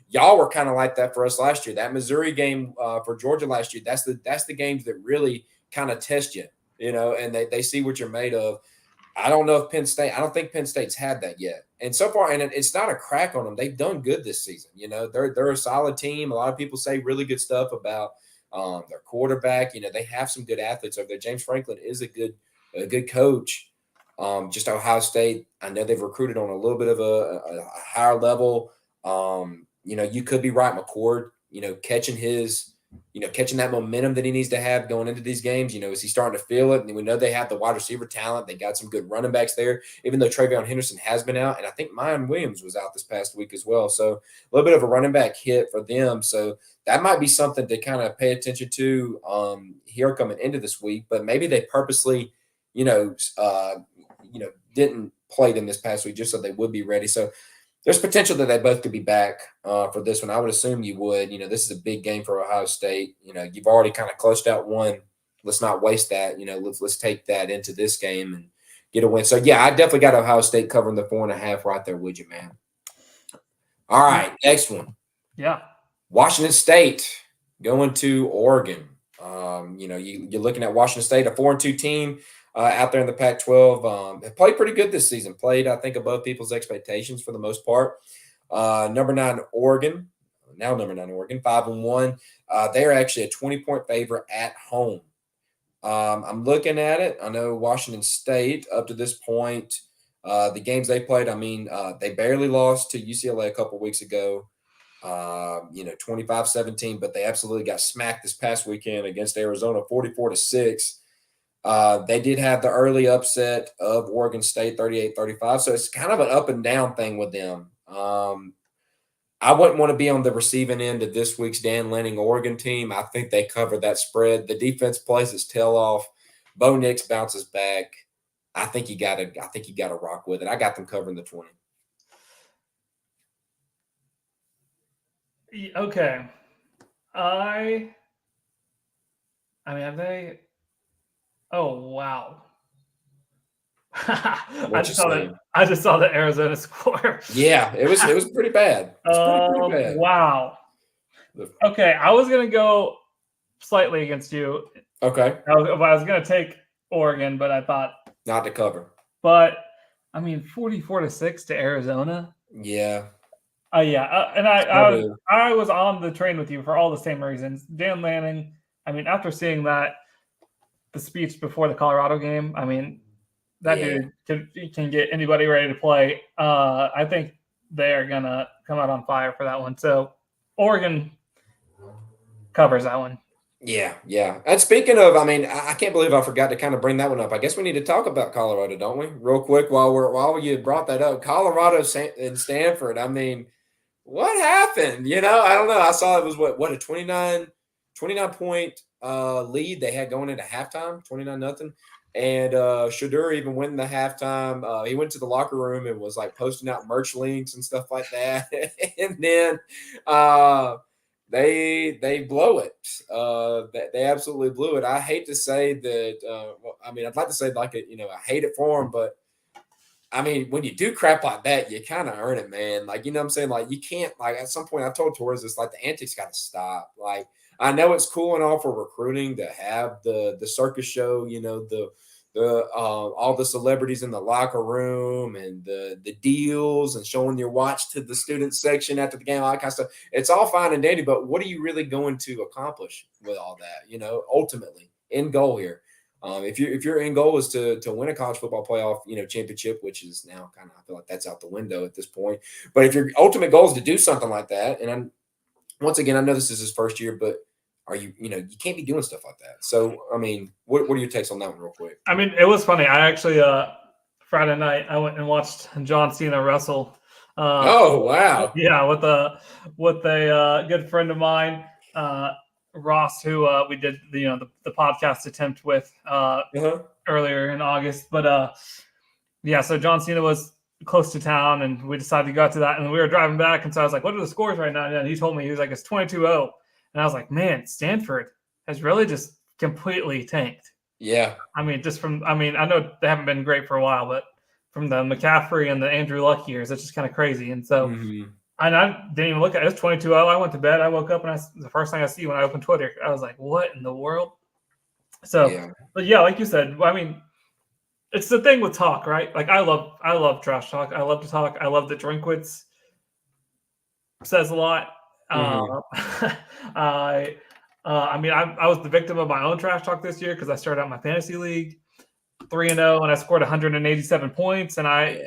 y'all were kind of like that for us last year. That Missouri game for Georgia last year, that's the games that really kind of test you, and they see what you're made of. I don't know if I don't think Penn State's had that yet. And so far, and it's not a crack on them. They've done good this season. They're a solid team. A lot of people say really good stuff about their quarterback. They have some good athletes over there. James Franklin is a good coach. Just Ohio State, I know they've recruited on a little bit of a higher level. You could be right, McCord, catching that momentum that he needs to have going into these games. Is he starting to feel it? And we know they have the wide receiver talent. They got some good running backs there, even though TreVeyon Henderson has been out. And I think Mayan Williams was out this past week as well. So a little bit of a running back hit for them. So that might be something to kind of pay attention to here coming into this week. But maybe they purposely, didn't play them this past week just so they would be ready. So there's potential that they both could be back for this one. I would assume you would. This is a big game for Ohio State. You've already kind of closed out one. Let's not waste that. Let's take that into this game and get a win. So, yeah, I definitely got Ohio State covering the 4.5 right there with you, man. All right, next one. Yeah. Washington State going to Oregon. You're looking at Washington State, a 4-2 team. Out there in the Pac-12, have played pretty good this season. Played, I think, above people's expectations for the most part. Number 9 Oregon, 5-1. They're actually a 20-point favorite at home. I'm looking at it. I know Washington State up to this point, the games they played. They barely lost to UCLA a couple weeks ago. 25-17, but they absolutely got smacked this past weekend against Arizona, 44-6. They did have the early upset of Oregon State, 38-35. So it's kind of an up and down thing with them. I wouldn't want to be on the receiving end of this week's Dan Lanning Oregon team. I think they covered that spread. The defense plays its tail off. Bo Nix bounces back. I think you got to rock with it. I got them covering the 20. Okay. Have they? Oh, wow. I just saw that. I just saw the Arizona score. Yeah, it was pretty bad. It's pretty bad. Wow. Okay, I was gonna go slightly against you. Okay. I was gonna take Oregon, but I thought not to cover. But I mean, 44-6 to Arizona. Yeah. Yeah, and I was on the train with you for all the same reasons. Dan Lanning. I mean, after seeing the speech before the Colorado game, I mean, that dude can get anybody ready to play. I think they are gonna come out on fire for that one. So Oregon covers that one. Yeah. And speaking of, I mean, I can't believe I forgot to kind of bring that one up. I guess we need to talk about Colorado, don't we? Real quick, while you brought that up, Colorado and Stanford. I mean, what happened? I don't know. I saw it was what a 29 point lead they had going into halftime, 29-0. And Shedeur even went in the halftime. He went to the locker room and was like posting out merch links and stuff like that. And then they blow it. They absolutely blew it. I hate to say that. I mean, I'd like to say I hate it for them, but I mean, when you do crap like that, you kind of earn it, man. Like, you know what I'm saying? Like, you can't, like, at some point, I told Torrez this, like, the antics got to stop. Like, I know it's cool and all for recruiting to have the circus show, all the celebrities in the locker room and the deals and showing your watch to the student section after the game, all that kind of stuff. It's all fine and dandy, but what are you really going to accomplish with all that? Ultimately, end goal here. If your end goal is to win a college football playoff, championship, which is now kind of, I feel like that's out the window at this point. But if your ultimate goal is to do something like that, and once again, I know this is his first year, but you can't be doing stuff like that. So, I mean, what are your takes on that one real quick? I mean, it was funny. I actually, Friday night, I went and watched John Cena wrestle. Oh, wow. Yeah, with a good friend of mine, Ross, who we did the podcast attempt with earlier in August. But so John Cena was close to town, and we decided to go out to that. And we were driving back, and so I was like, "What are the scores right now?" And he told me, he was like, "It's 22-0." And I was like, "Man, Stanford has really just completely tanked." Yeah. I mean, I know they haven't been great for a while, but from the McCaffrey and the Andrew Luck years, it's just kind of crazy. And so, and I didn't even look at it. It was 22-0. I went to bed. I woke up, and the first thing I see when I opened Twitter, I was like, "What in the world?" So, But yeah, like you said, I mean, it's the thing with talk, right? Like I love trash talk. I love to talk. I love that Drinkwitz says a lot. I mean, I was the victim of my own trash talk this year because I started out my fantasy league 3-0 and I scored 187 points and I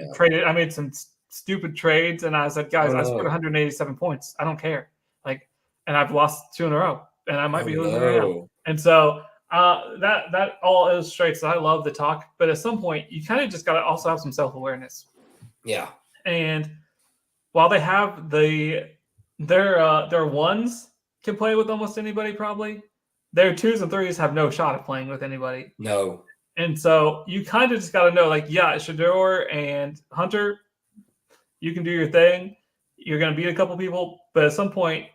made some stupid trades and I said, guys, I scored 187 points. I don't care. And I've lost 2 in a row and I might be losing right now. And so that all illustrates that I love the talk, but at some point you kind of just got to also have some self-awareness. Yeah. And while they have their ones can play with almost anybody, probably their 2s and 3s have no shot of playing with anybody. No. And so you kind of just got to know, Shedeur and Hunter, you can do your thing. You're going to beat a couple people, but at some point,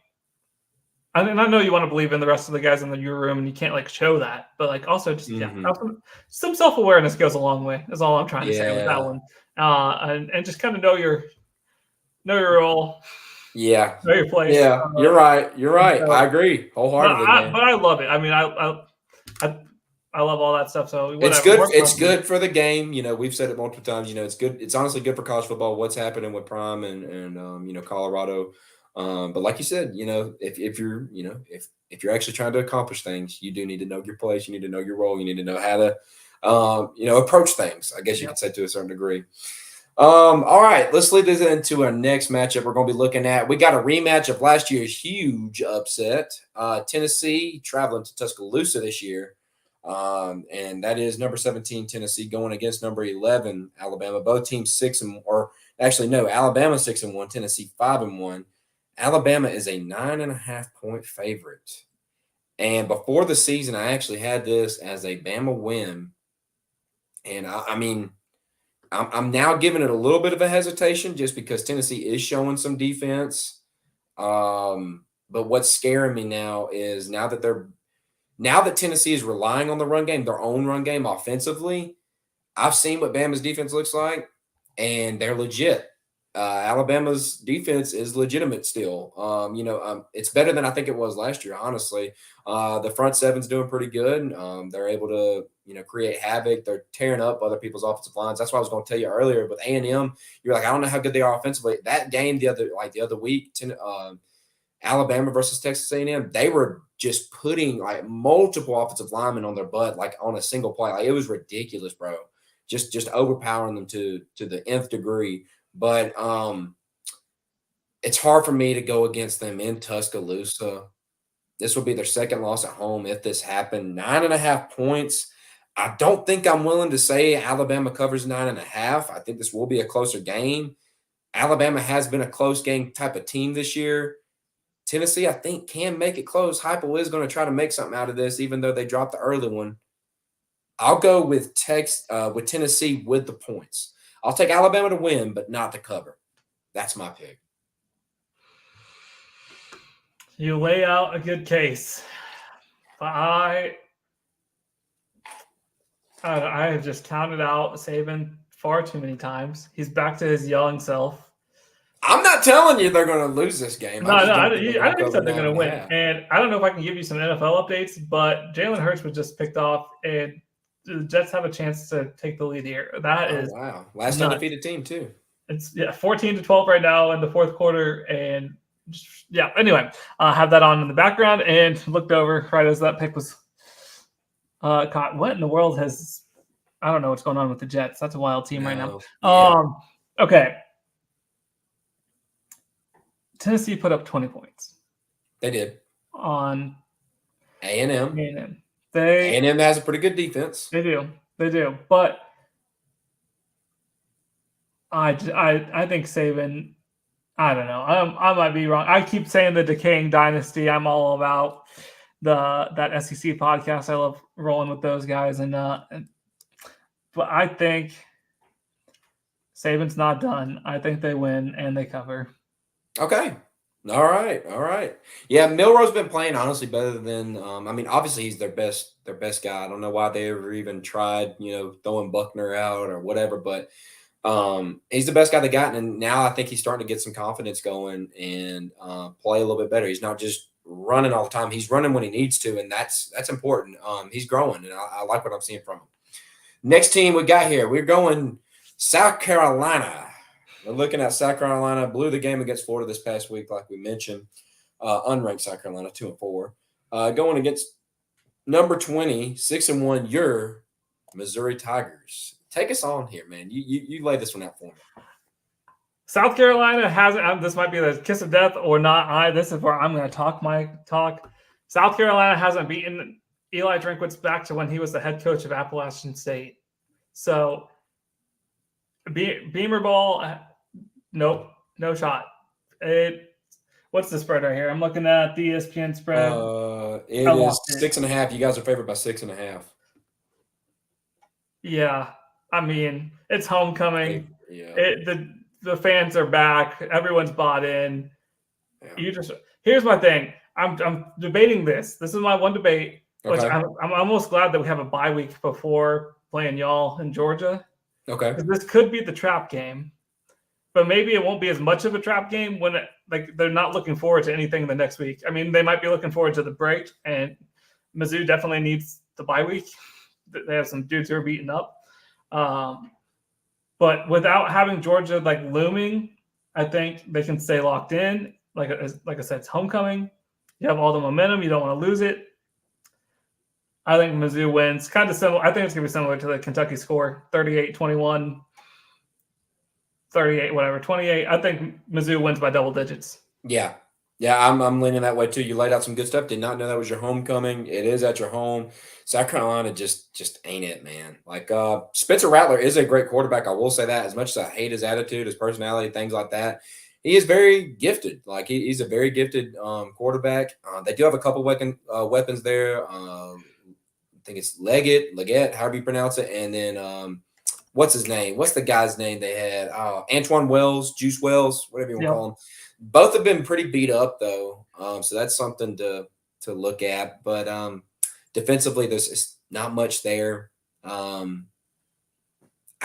I know you want to believe in the rest of the guys in your room, and you can't show that, but also just some self-awareness goes a long way. Is all I'm trying to say with that one, and just kind of know your role. Yeah. Know your place. Yeah, you're right. So, I agree wholeheartedly. But I love it. I mean, I love all that stuff. So whatever. It's good. It's good for the game. We've said it multiple times. It's good. It's honestly good for college football. What's happening with Prime and Colorado. But like you said, if you're if you're actually trying to accomplish things, you do need to know your place. You need to know your role. You need to know how to approach things. I guess you could say to a certain degree. All right, let's lead this into our next matchup. We're going to be looking at. We got a rematch of last year's huge upset. Tennessee traveling to Tuscaloosa this year. And that is number 17 Tennessee going against number 11 Alabama. Both teams Alabama 6-1, Tennessee 5-1. Alabama is a 9.5 point favorite. And before the season, I actually had this as a Bama win. And I mean, I'm now giving it a little bit of a hesitation just because Tennessee is showing some defense. But what's scaring me now is now that Tennessee is relying on the run game, their own run game offensively, I've seen what Bama's defense looks like, and they're legit. Alabama's defense is legitimate still. It's better than I think it was last year, honestly. The front seven's doing pretty good. They're able to, create havoc. They're tearing up other people's offensive lines. That's what I was going to tell you earlier. With A&M, you're like, I don't know how good they are offensively. That game the other week, Alabama versus Texas A&M, they were just putting like multiple offensive linemen on their butt, like on a single play. Like it was ridiculous, bro. Just overpowering them to the nth degree. But it's hard for me to go against them in Tuscaloosa. This will be their second loss at home if this happened. 9.5 points. I don't think I'm willing to say Alabama covers 9.5. I think this will be a closer game. Alabama has been a close game type of team this year. Tennessee, I think, can make it close. Heupel is going to try to make something out of this, even though they dropped the early one. I'll go with Tennessee with the points. I'll take Alabama to win, but not to cover. That's my pick. You lay out a good case. But I have just counted out Saban far too many times. He's back to his young self. I'm not telling you they're going to lose this game. I think they're going to win. And I don't know if I can give you some NFL updates, but Jalen Hurts was just picked off, and the Jets have a chance to take the lead here. That is wow. Last undefeated team too. It's 14-12 right now in the fourth quarter, and anyway, have that on in the background and looked over right as that pick was caught. What in the world I don't know what's going on with the Jets. That's a wild team right now. Yeah. Okay. Tennessee put up 20 points. They did. On A&M. A&M. A&M has a pretty good defense. They do. But I think Saban, I don't know. I might be wrong. I keep saying the decaying dynasty. I'm all about that SEC podcast. I love rolling with those guys. But I think Saban's not done. I think they win and they cover. Okay. All right. Yeah, Milroe's been playing honestly better than obviously he's their best guy. I don't know why they ever even tried, throwing Buckner out or whatever, but he's the best guy they got, and now I think he's starting to get some confidence going and play a little bit better. He's not just running all the time. He's running when he needs to, and that's important. He's growing, and I like what I'm seeing from him. Next team we got here, we're going South Carolina. We're looking at South Carolina. Blew the game against Florida this past week, like we mentioned. Unranked South Carolina, 2-4. Going against number 20, 6-1, your Missouri Tigers. Take us on here, man. You lay this one out for me. South Carolina hasn't. This might be the kiss of death or not. This is where I'm going to talk my talk. South Carolina hasn't beaten Eli Drinkwitz back to when he was the head coach of Appalachian State. So, Beamer ball, nope, no shot. What's the spread right here? I'm looking at the ESPN spread. It is 6.5. You guys are favored by 6.5. Yeah, it's homecoming. Yeah. The fans are back. Everyone's bought in. Yeah. Here's my thing. I'm debating this. This is my one debate. Which Okay. I'm almost glad that we have a bye week before playing y'all in Georgia. Okay. This could be the trap game, but maybe it won't be as much of a trap game when they're not looking forward to anything the next week. They might be looking forward to the break, and Mizzou definitely needs the bye week. They have some dudes who are beaten up. But without having Georgia looming, I think they can stay locked in. Like I said, it's homecoming. You have all the momentum. You don't want to lose it. I think Mizzou wins. Kind of similar. I think it's going to be similar to the Kentucky score, 38-21, 38, whatever, 28. I think Mizzou wins by double digits. Yeah, I'm leaning that way too. You laid out some good stuff. Did not know that was your homecoming. It is at your home. South Carolina just ain't it, man. Spencer Rattler is a great quarterback. I will say that. As much as I hate his attitude, his personality, things like that, he is very gifted. He's a very gifted quarterback. They do have a couple weapons there. I think it's Leggett, however you pronounce it. And then what's his name? What's the guy's name they had? Antoine Wells, Juice Wells, whatever you want to call him. Both have been pretty beat up, though. So that's something to look at. But defensively, there's not much there.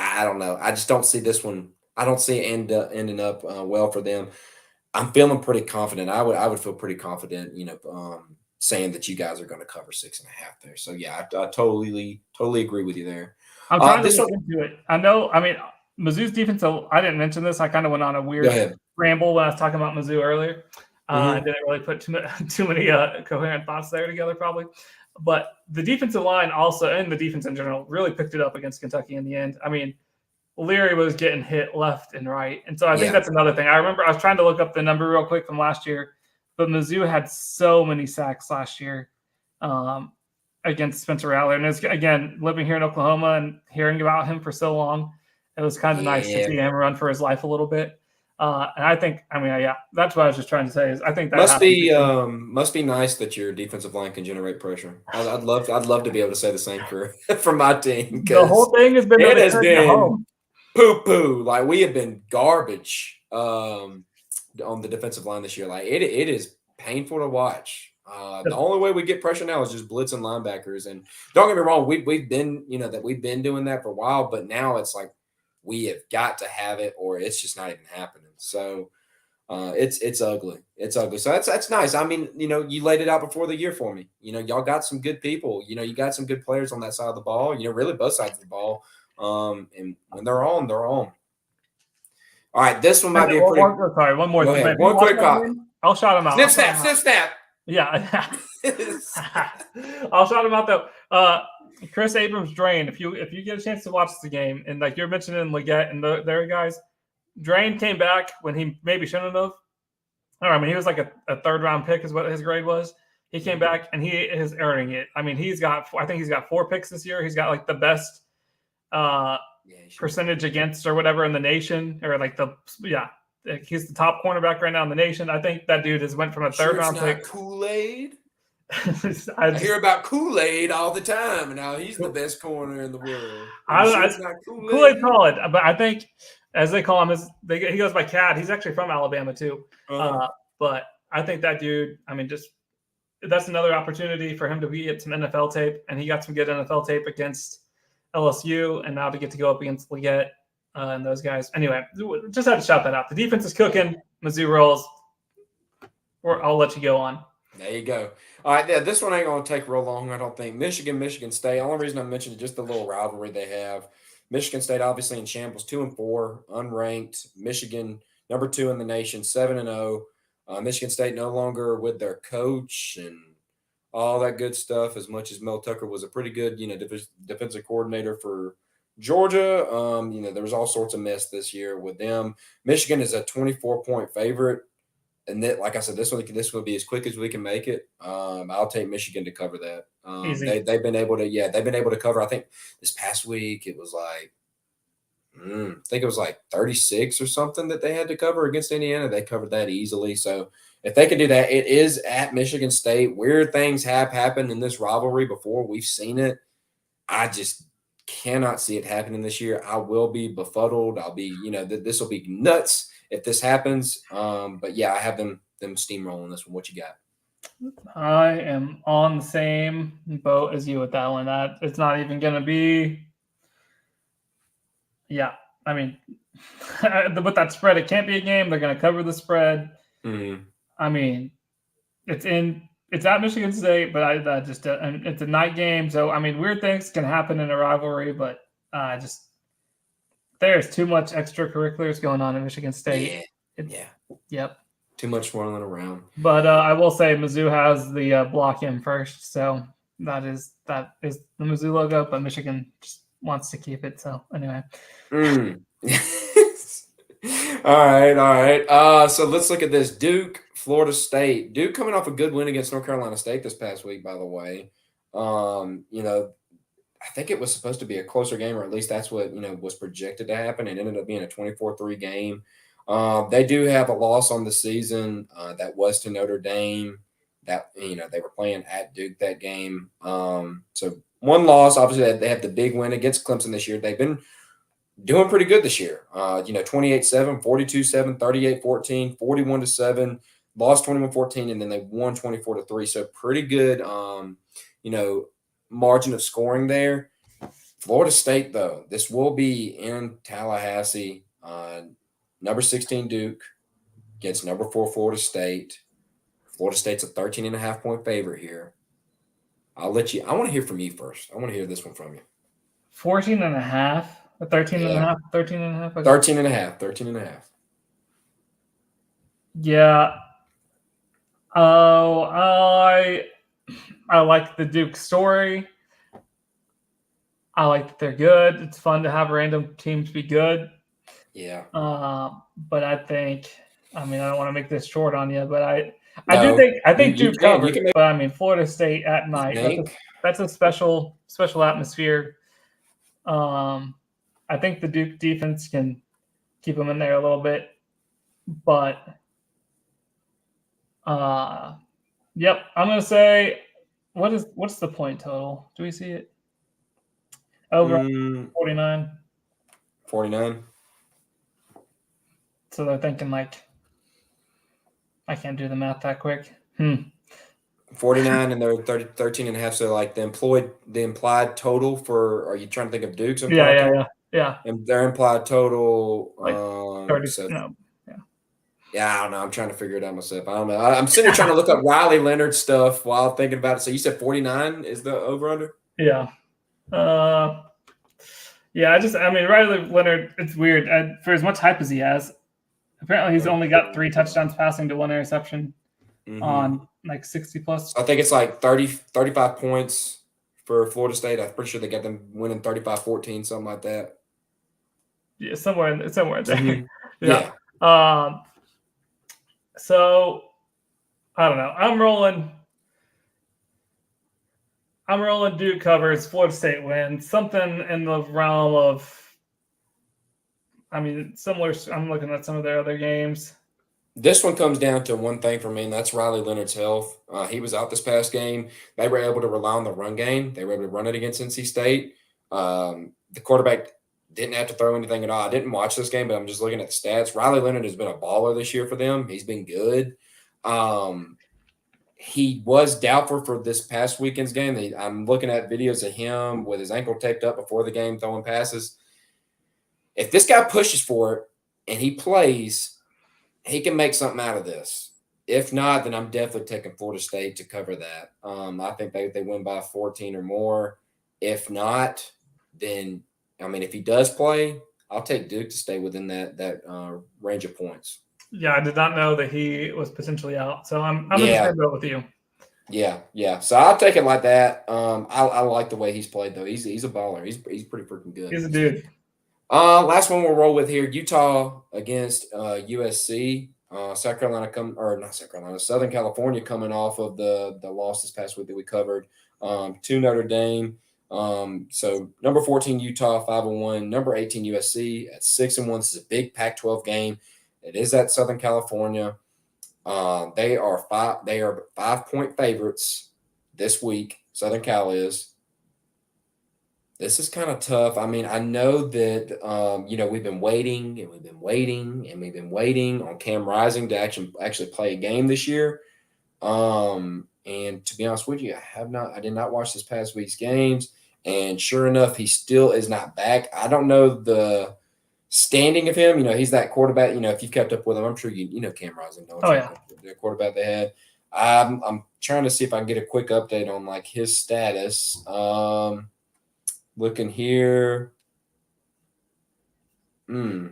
I don't know. I just don't see this one. I don't see it ending up well for them. I'm feeling pretty confident. I would feel pretty confident, saying that you guys are going to cover 6.5 there. So yeah, I totally agree with you there. I'm trying to This look one, into it. I know. I mean, Mizzou's defense. I didn't mention this. I kind of went on a go weird ahead. ramble when I was talking about Mizzou earlier. I Mm-hmm. didn't really put too many coherent thoughts there together, probably. But the defensive line also, and the defense in general, really picked it up against Kentucky in the end. I mean, Leary was getting hit left and right, and so I think Yeah, that's another thing. I remember I was trying to look up the number real quick from last year, but Mizzou had so many sacks last year. Um, Against Spencer Rattler. And it's, again, living here in Oklahoma and hearing about him for so long, it was kind of nice to yeah. see him run for his life a little bit. And I think, I mean, yeah, that's what I was just trying to say is I think that Must happened. be nice that your defensive line can generate pressure. I'd love to be able to say the same for for my team The whole because thing has been it that has it's at been home. poo. Like we have been garbage on the defensive line this year. Like it is painful to watch. The only way we get pressure now is just blitzing linebackers. And don't get me wrong, we've been we've been doing that for a while, but now it's like we have got to have it, or it's just not even happening. So it's ugly. It's ugly. So that's nice. I mean, you laid it out before the year for me. Y'all got some good people. You got some good players on that side of the ball. Really both sides of the ball. And when they're on, they're on. All right, this one might be a pretty. One more Go thing. ahead. One quick cop. I'll shout him out. Snip snap. Snip snap. Yeah. I'll shout him out though. Chris Abrams Drain. If you get a chance to watch the game, and like you're mentioning Leggett and their guys, Drain came back when he maybe shouldn't have. I mean, he was like a third round pick is what his grade was. He came back and he is earning it. I mean, I think he's got 4 picks this year. He's got like the best percentage against or whatever in the nation, or like he's the top cornerback right now in the nation. I think that dude has went from a third round pick. Kool-Aid. I hear about Kool-Aid all the time. Now he's the best corner in the world. Kool-Aid solid, but I think as they call him, he goes by Cad. He's actually from Alabama too. But I think that dude, I mean, just that's another opportunity for him to get some NFL tape, and he got some good NFL tape against LSU, and now to get to go up against Leggett and those guys. Anyway, just had to shout that out. The defense is cooking. Mizzou rolls. I'll let you go on. There you go. All right, this one ain't going to take real long, I don't think. Michigan State. Only reason I mentioned it, just the little rivalry they have. Michigan State obviously in shambles, 2-4, unranked. Michigan number 2 in the nation, 7-0. Michigan State no longer with their coach and all that good stuff. As much as Mel Tucker was a pretty good, defensive coordinator for Georgia, there was all sorts of mess this year with them. Michigan is a 24-point favorite. And that, like I said, this will be as quick as we can make it. I'll take Michigan to cover that. They've been able to cover. I think this past week it was like, I think it was like 36 or something that they had to cover against Indiana. They covered that easily. So if they can do that, it is at Michigan State. Weird things have happened in this rivalry before. We've seen it. I just cannot see it happening this year. I will be befuddled. I'll be, this will be nuts if this happens. But yeah, I have them steamrolling this one. What you got? I am on the same boat as you with that one. That it's not even going to be. Yeah, I mean, with that spread, it can't be a game. They're going to cover the spread. Mm-hmm. I mean, it's at Michigan State, but it's a night game. So, I mean, weird things can happen in a rivalry, but there's too much extracurriculars going on in Michigan State. Yep. Too much swirling around. But I will say Mizzou has the block in first. So that is the Mizzou logo, but Michigan just wants to keep it. So anyway. All right. So let's look at this. Duke, Florida State. Duke coming off a good win against North Carolina State this past week, by the way. I think it was supposed to be a closer game, or at least that's what, was projected to happen. It ended up being a 24-3 game. They do have a loss on the season that was to Notre Dame. That, they were playing at Duke that game. So one loss, obviously they have the big win against Clemson this year. They've been doing pretty good this year. 28-7, 42-7, 38-14, 41-7, lost 21-14, and then they won 24-3. So pretty good, margin of scoring there. Florida State, though, this will be in Tallahassee. Number 16 Duke against number 4 Florida State. Florida State's a 13.5-point favorite here. I'll let you. I want to hear from you first. I want to hear this one from you. 14 and a half, 13 and a half, 13 and a half. Okay. 13 and a half, 13 and a half. Yeah. Oh, I like the Duke story. I like that they're good. It's fun to have random teams be good. Yeah. But I think, I don't want to make this short on you, but I think Duke covers. But Florida State at night. That's a special atmosphere. I think the Duke defense can keep them in there a little bit, but yep, I'm gonna say what's the point total? Do we see it? Over 49. 49. So they're thinking I can't do the math that quick. 49 and they're 13 and a half. So the implied total for, are you trying to think of Duke's implied total? Yeah. And their implied total, 30, yeah, I don't know. I'm trying to figure it out myself. I don't know. I'm sitting here trying to look up Riley Leonard stuff while thinking about it. So you said 49 is the over-under? Yeah. Riley Leonard, it's weird. For as much hype as he has, apparently he's only got 3 touchdowns passing to 1 interception on 60 plus. I think it's 35 points for Florida State. I'm pretty sure they got them winning 35-14, something like that. Yeah, somewhere in there. Mm-hmm. Yeah. So I don't know. I'm rolling Duke covers, Florida State wins. Something in the realm of, similar. I'm looking at some of their other games. This one comes down to one thing for me, and that's Riley Leonard's health. He was out this past game. They were able to rely on the run game. They were able to run it against NC State. The quarterback didn't have to throw anything at all. I didn't watch this game, but I'm just looking at the stats. Riley Leonard has been a baller this year for them. He's been good. He was doubtful for this past weekend's game. I'm looking at videos of him with his ankle taped up before the game throwing passes. If this guy pushes for it and he plays, he can make something out of this. If not, then I'm definitely taking Florida State to cover that. I think they win by 14 or more. If not, then if he does play, I'll take Duke to stay within that range of points. Yeah, I did not know that he was potentially out, so I'm in the same boat with you. Yeah. So I'll take it like that. I like the way he's played though. He's a baller. He's pretty freaking good. He's a dude. Last one we'll roll with here: Utah against USC. Southern California coming off of the loss this past week that we covered to Notre Dame. So number 14 Utah 5-1, number 18 USC at 6-1. This is a big Pac-12 game. It is at Southern California. They are 5-point favorites this week. Southern Cal is. This is kind of tough. I know that we've been waiting on Cam Rising to actually play a game this year. And to be honest with you, I did not watch this past week's games. And sure enough, he still is not back. I don't know the standing of him. He's that quarterback. If you've kept up with him, I'm sure you know Cam Rising. The quarterback they had. I'm trying to see if I can get a quick update on his status. Looking here. I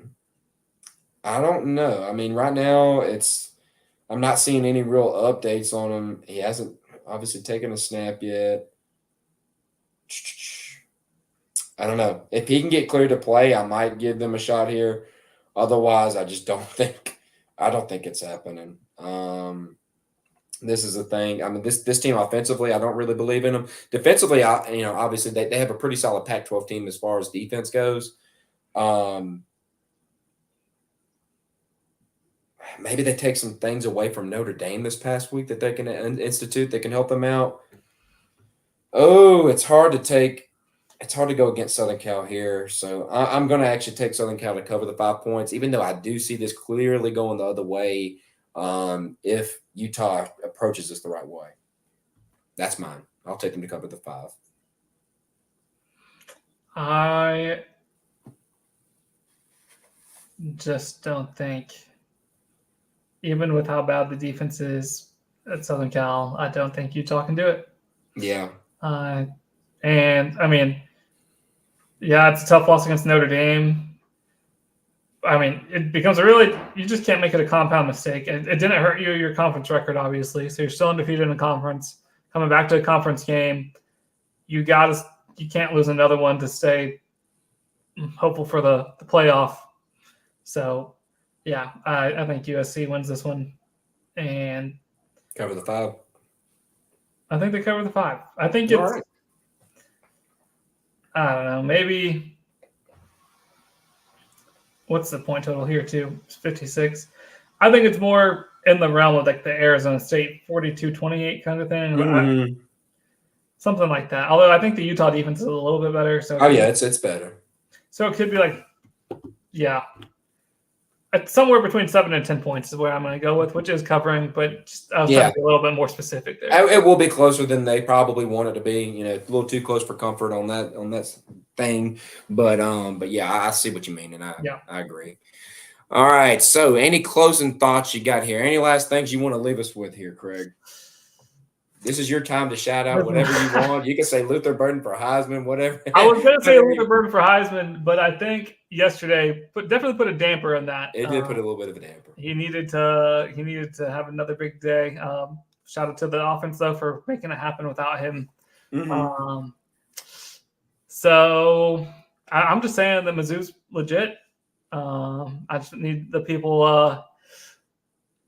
don't know. Right now I'm not seeing any real updates on him. He hasn't obviously taken a snap yet. I don't know. If he can get cleared to play, I might give them a shot here. Otherwise, I just don't think it's happening. This is the thing. This team offensively, I don't really believe in them. Defensively, obviously they have a pretty solid Pac-12 team as far as defense goes. Maybe they take some things away from Notre Dame this past week that they can institute that can help them out. Oh, it's hard to go against Southern Cal here. So I'm going to actually take Southern Cal to cover the 5 points, even though I do see this clearly going the other way. If Utah approaches this the right way. That's mine. I'll take them to cover the 5. I just don't think, even with how bad the defense is at Southern Cal, I don't think Utah can do it. Yeah. And I mean, yeah, it's a tough loss against Notre Dame. I mean, it becomes you just can't make it a compound mistake. It didn't hurt your conference record, obviously. So you're still undefeated in the conference. Coming back to a conference game, you can't lose another one to stay hopeful for the playoff. So, yeah, I think USC wins this one and cover the 5. I think they cover the 5. I think it's, right. I don't know, maybe. What's the point total here, too? It's 56. I think it's more in the realm of like the Arizona State 42-28 kind of thing. Mm-hmm. Something like that. Although I think the Utah defense is a little bit better. So it's better. So it could be like, yeah, somewhere between 7 and 10 points is where I'm going to go with, which is covering, but just, I was trying to be a little bit more specific there. It will be closer than they probably want it to be. A little too close for comfort on that thing. But yeah, I see what you mean, and I agree. All right. So, any closing thoughts you got here? Any last things you want to leave us with here, Craig? This is your time to shout out whatever you want. You can say Luther Burden for Heisman, whatever. I was going to say Luther Burden for Heisman, but I think yesterday definitely put a damper on that. It did put a little bit of a damper. He needed to have another big day. Shout out to the offense though for making it happen without him. Mm-hmm. So I'm just saying that Mizzou's legit. I just need the people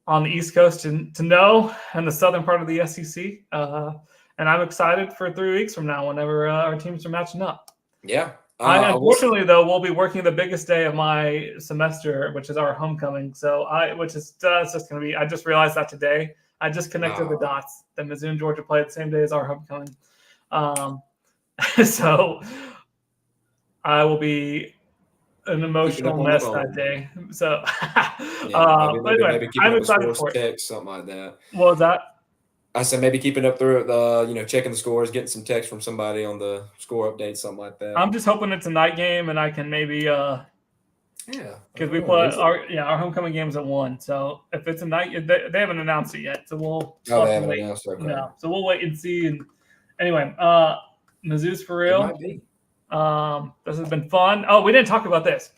on the East Coast to know, and the southern part of the SEC. And I'm excited for 3 weeks from now whenever our teams are matching up. Yeah. Unfortunately, though, we'll be working the biggest day of my semester, which is our homecoming. So it's just going to be – I just realized that today. I just connected the dots. The Mizzou and Georgia play the same day as our homecoming. So I will be an emotional mess that day. So, maybe I'm excited for it. Text, something like that. What was that? I said maybe keeping up through the, checking the scores, getting some text from somebody on the score update, something like that. I'm just hoping it's a night game and I can maybe because we play our homecoming game's at 1. So if it's a night, they haven't announced it yet. So we'll they haven't announced it. Okay. No, so we'll wait and see. And anyway, Mizzou's for real. It might be. This has been fun. Oh, we didn't talk about this.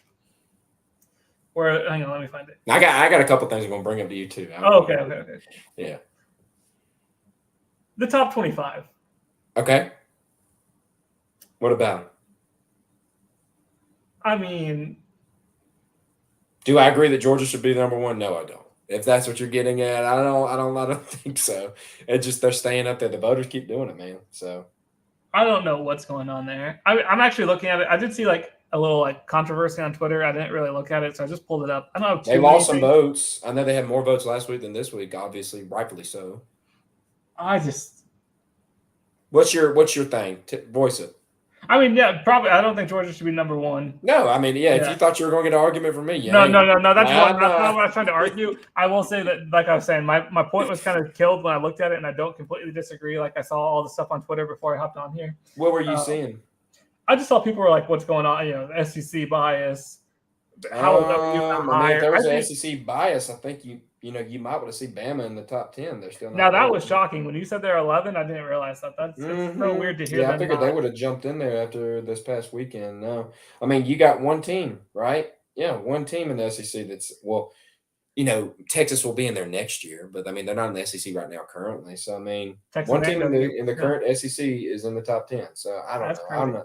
Hang on, let me find it. I got a couple things I'm gonna bring up to you too. Okay. Yeah. The top 25. Okay. What about it? I mean, do I agree that Georgia should be number 1? No, I don't. If that's what you're getting at, I don't think so. It's just they're staying up there. The voters keep doing it, man. So I don't know what's going on there. I'm actually looking at it. I did see like a little like controversy on Twitter. I didn't really look at it, so I just pulled it up. I don't know. They lost some votes. I know they had more votes last week than this week. Obviously, rightfully so. What's your thing? Voice it. I mean, yeah, probably. I don't think Georgia should be number 1. No, I mean, yeah. If you thought you were going to get an argument from me, no. That's not what I was trying to argue. I will say that, like I was saying, my point was kind of killed when I looked at it, and I don't completely disagree. Like I saw all the stuff on Twitter before I hopped on here. What were you seeing? I just saw people were like, "What's going on?" The SEC bias. How is that higher? If there was an SEC bias, I think you might want to see Bama in the top 10. They're still not. Now that was shocking when you said they're 11. I didn't realize that. That's so weird to hear. Yeah, I figured they would have jumped in there after this past weekend. No, I mean you got one team, right? Yeah, one team in the SEC that's Texas will be in there next year, but I mean they're not in the SEC right now currently. So I mean, Texas one team in the current SEC is in the top 10. So I don't know.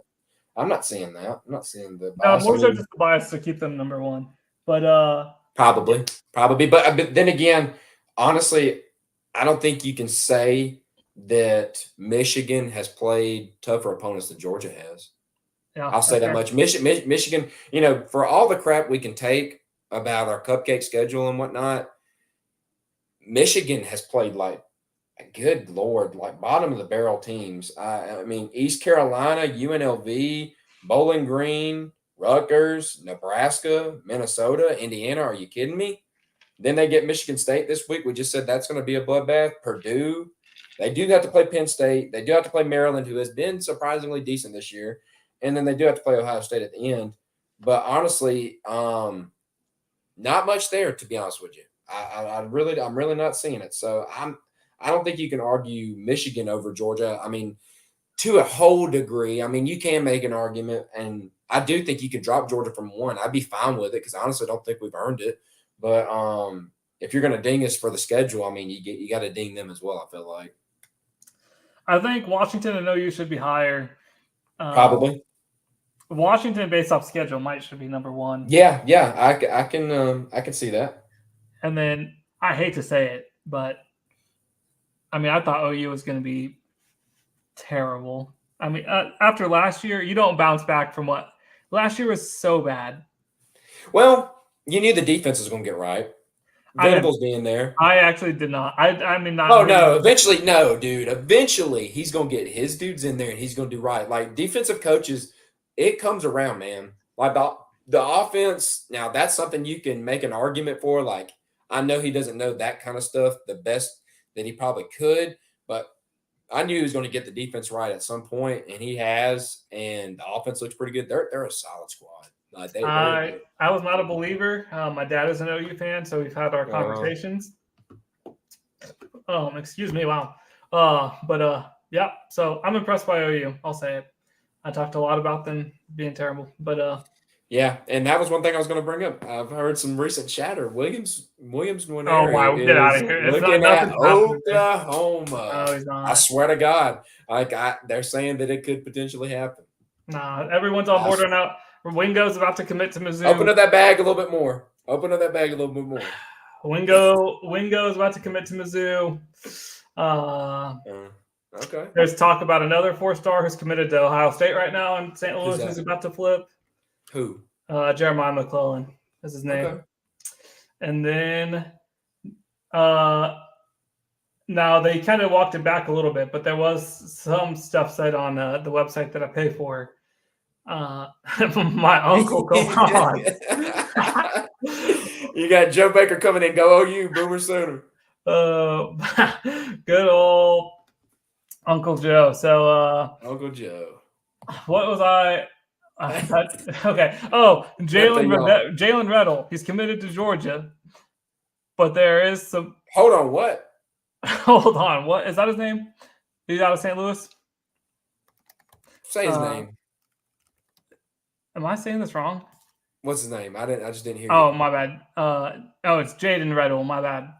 I'm not seeing that. I'm not seeing the bias. No, more so just the bias to keep them number 1. But Probably. But then again, honestly, I don't think you can say that Michigan has played tougher opponents than Georgia has. Yeah, I'll say that much. Michigan, for all the crap we can take about our cupcake schedule and whatnot, Michigan has played like, good Lord, like bottom of the barrel teams. I mean, East Carolina, UNLV, Bowling Green, Rutgers, Nebraska, Minnesota, Indiana. Are you kidding me? Then they get Michigan State this week. We just said that's going to be a bloodbath. Purdue. They do have to play Penn State. They do have to play Maryland, who has been surprisingly decent this year. and then they do have to play Ohio State at the end. But honestly, not much there, to be honest with you. I'm really not seeing it. So I don't think you can argue Michigan over Georgia. I mean, to a whole degree, I mean, you can make an argument, and I do think you could drop Georgia from 1. I'd be fine with it because honestly, I don't think we've earned it. But if you're going to ding us for the schedule, I mean, you got to ding them as well. I feel like I think Washington and OU should be higher. Probably Washington, based off schedule, should be number 1. Yeah, I can see that. And then I hate to say it, but I mean, I thought OU was going to be terrible. I mean, after last year, you don't bounce back from what last year was so bad. Well, you knew the defense was going to get right. Venables being there. I actually did not. I mean, not. Oh no! Eventually, no, dude. Eventually, he's going to get his dudes in there, and he's going to do right. Like defensive coaches, it comes around, man. Like the offense. Now, that's something you can make an argument for. Like, I know he doesn't know that kind of stuff the best that he probably could, but I knew he was going to get the defense right at some point, and he has. And the offense looks pretty good. They're a solid squad. I was not a believer. My dad is an OU fan, so we've had our conversations. Excuse me. Wow. Yeah. So I'm impressed by OU. I'll say it. I talked a lot about them being terrible, but yeah, and that was one thing I was going to bring up. I've heard some recent chatter. Williams Nwaneri. Oh my! Get out of here! It's looking not at Oklahoma. No, he's not. I swear to God, they're saying that it could potentially happen. Nah, everyone's on board right now. Wingo's about to commit to Mizzou. Open up that bag a little bit more. Wingo is about to commit to Mizzou. Okay. There's talk about another 4-star who's committed to Ohio State right now, and St. Louis is about to flip. Who? Jeremiah McClellan is his name. Okay. And then now they kind of walked it back a little bit, but there was some stuff said on the website that I pay for. My uncle, come on. You got Joe Baker coming in. Go OU, Boomer Sooner. Good old Uncle Joe. So, Uncle Joe. What was I? Okay. Oh, Jalen Reddle. He's committed to Georgia, but there is some. Hold on. What? Hold on. What is that? His name? He's out of St. Louis. Say his name. Am I saying this wrong? What's his name? I just didn't hear. Oh, my bad. It's Jaden Reddle. My bad.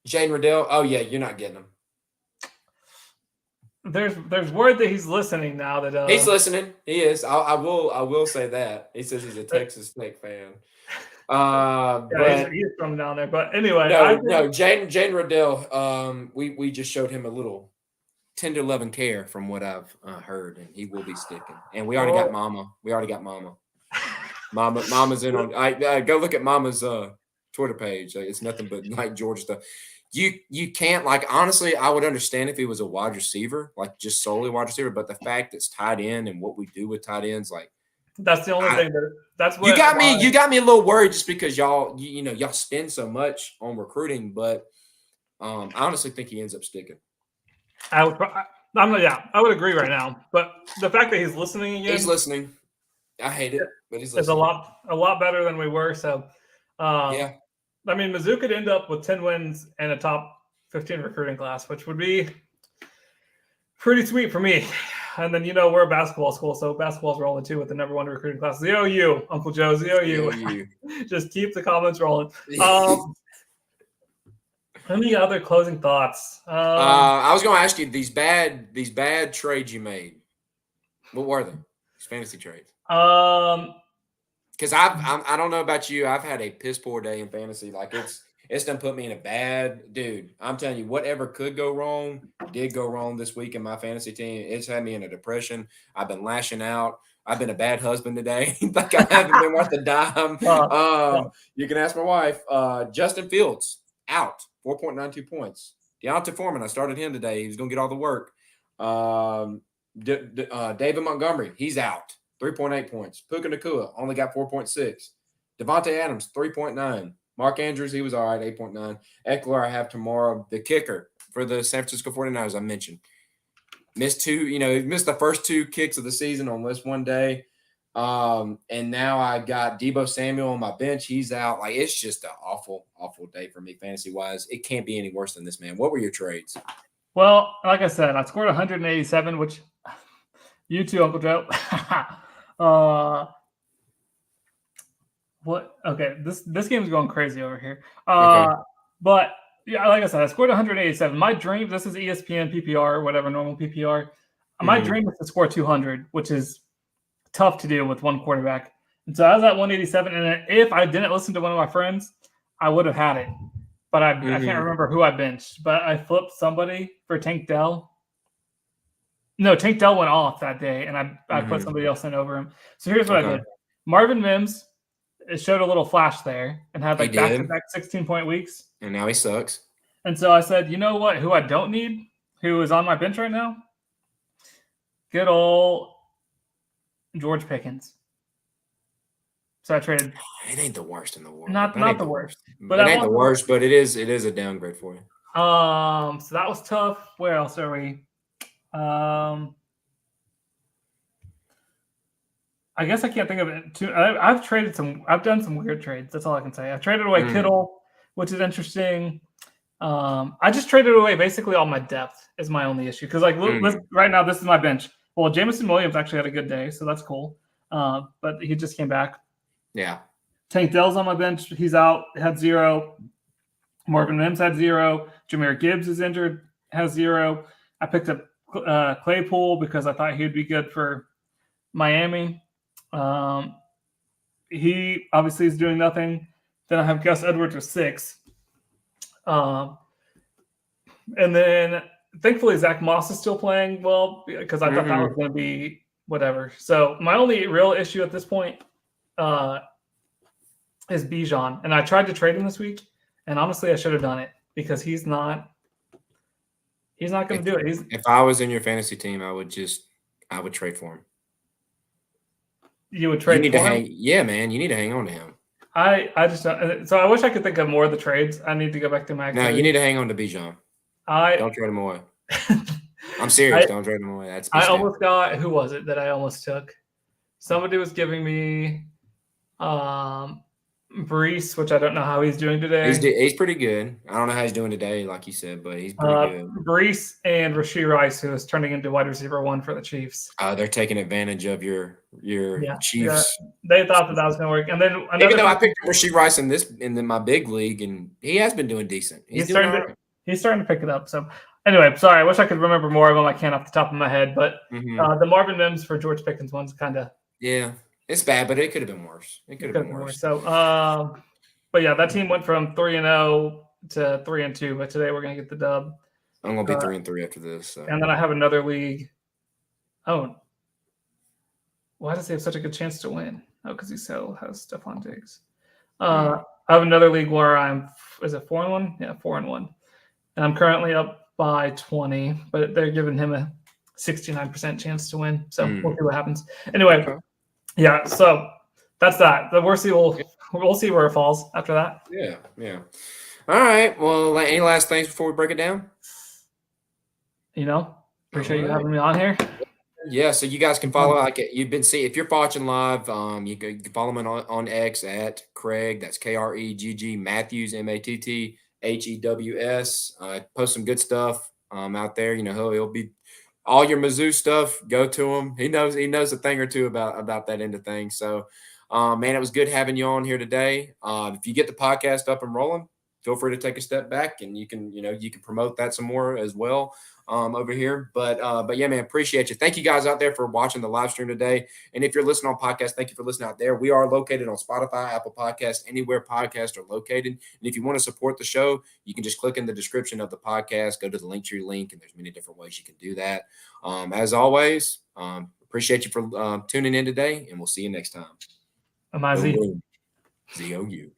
Jaden Riddell. Oh yeah, you're not getting him. There's word that he's listening now. That he's listening. He is. I will say that. He says he's a Texas Tech fan. But he's from down there. But anyway, no. Jaden Riddell. We just showed him a little tender loving care from what I've heard, and he will be sticking. And we already got Mama. Mama's in on. I go look at Mama's Twitter page. It's nothing but like Georgia stuff. You can't, like, honestly, I would understand if he was a wide receiver, like just solely wide receiver, but the fact it's tight end and what we do with tight ends, like, that's the only thing that's what you got me a little worried just because y'all spend so much on recruiting, but I honestly think he ends up sticking. I would agree right now, but the fact that he's listening again, he's listening. I hate it, but he's listening. It's a lot better than we were. So, yeah. I mean, Mizzou could end up with 10 wins and a top 15 recruiting class, which would be pretty sweet for me. And then, we're a basketball school, so basketball's rolling too with the number 1 recruiting class. The OU, Uncle Joe's the OU. Just keep the comments rolling. Any other closing thoughts? I was going to ask you these bad trades you made. What were they? These fantasy trades. Because I don't know about you. I've had a piss poor day in fantasy. Like it's done put me in a bad dude. I'm telling you, whatever could go wrong did go wrong this week in my fantasy team. It's had me in a depression. I've been lashing out. I've been a bad husband today. Like I haven't been worth a dime. You can ask my wife. Justin Fields out, 4.92 points. Deonta Foreman, I started him today. He was going to get all the work. David Montgomery, he's out. 3.8 points. Puka Nacua only got 4.6. Devontae Adams, 3.9. Mark Andrews, he was all right, 8.9. Eckler, I have tomorrow. The kicker for the San Francisco 49ers, I mentioned. missed two. He missed the first two kicks of the season on this one day. And now I got Deebo Samuel on my bench. He's out. Like, it's just an awful, awful day for me fantasy wise. It can't be any worse than this, man. What were your trades? Well, like I said, I scored 187, which you too, Uncle Joe. What? Okay, this game is going crazy over here. Okay. But yeah, like I said, I scored 187. My dream, this is ESPN PPR, whatever, normal PPR. My dream is to score 200, which is tough to do with one quarterback. And so I was at 187, and if I didn't listen to one of my friends, I would have had it. But I can't remember who I benched. But I flipped somebody for Tank Dell. No, Tank Dell went off that day, and I put somebody else in over him. So here's what I did. Marvin Mims, it showed a little flash there and had like back-to-back 16-point weeks. And now he sucks. And so I said, you know what? Who I don't need, who is on my bench right now? Good old George Pickens. So I traded. It ain't the worst in the world. Not the worst. But it ain't the worst, but it is a downgrade for you. So that was tough. Where else are we? I guess I can't think of it too. I've done some weird trades. That's all I can say. I've traded away Kittle, which is interesting. I just traded away basically all my depth is my only issue. Because right now, this is my bench. Well, Jameson Williams actually had a good day, so that's cool. But he just came back. Yeah. Tank Dell's on my bench. He's out. Had 0. Marvin Mims had 0. Jahmyr Gibbs is injured. Has 0. I picked up Claypool because I thought he'd be good for Miami. He obviously is doing nothing. Then I have Gus Edwards with 6. And then thankfully Zach Moss is still playing well because I thought that was going to be whatever. So my only real issue at this point is Bijan. And I tried to trade him this week. And honestly, I should have done it because he's not going to do it. If I was in your fantasy team, I would trade for him. You would trade for him? Yeah, man. You need to hang on to him. I just don't. So I wish I could think of more of the trades. I need to go back to my activity. No, you need to hang on to Bijan. Don't trade him away. I'm serious. Don't trade him away. I almost got – who was it that I almost took? Somebody was giving me Brees, which I don't know how he's doing today. He's pretty good. I don't know how he's doing today, like you said, but he's pretty good. Brees and Rashee Rice, who is turning into wide receiver 1 for the Chiefs. They're taking advantage of your Chiefs. Yeah. They thought that was going to work. And then even though I picked Rashee Rice in my big league, and he has been doing decent. He's starting to pick it up. So anyway, sorry. I wish I could remember more of them. I can't off the top of my head. But the Marvin Mims for George Pickens one's kind of – yeah. It's bad, but it could have been worse. It could have been worse. So, but yeah, that team went from 3-0 to 3-2. But today we're gonna get the dub. I'm gonna be 3-3 after this. So. And then I have another league. Oh, why does he have such a good chance to win? Oh, because he still has Stephon Diggs. I have another league where is it 4-1? Yeah, 4-1. And I'm currently up by 20, but they're giving him a 69% chance to win. So we'll see what happens. Anyway. Okay. Yeah, so that's that. We'll see where it falls after that. Yeah. All right. Well, any last things before we break it down? Appreciate you having me on here. Yeah, so you guys can follow you've been seeing if you're watching live, you can follow him on X at Craig. That's KREGG Matthews MATTHEWS. Post some good stuff out there. He'll be. All your Mizzou stuff, go to him. He knows a thing or two about that end of things. So, man, it was good having you on here today. If you get the podcast up and rolling, feel free to take a step back and you can promote that some more as well over here. But yeah, man, appreciate you. Thank you guys out there for watching the live stream today. And if you're listening on podcast, thank you for listening out there. We are located on Spotify, Apple Podcasts, anywhere podcasts are located. And if you want to support the show, you can just click in the description of the podcast, go to the Linktree link, and there's many different ways you can do that. As always, appreciate you for tuning in today, and we'll see you next time. Am I Z? Z-O-U.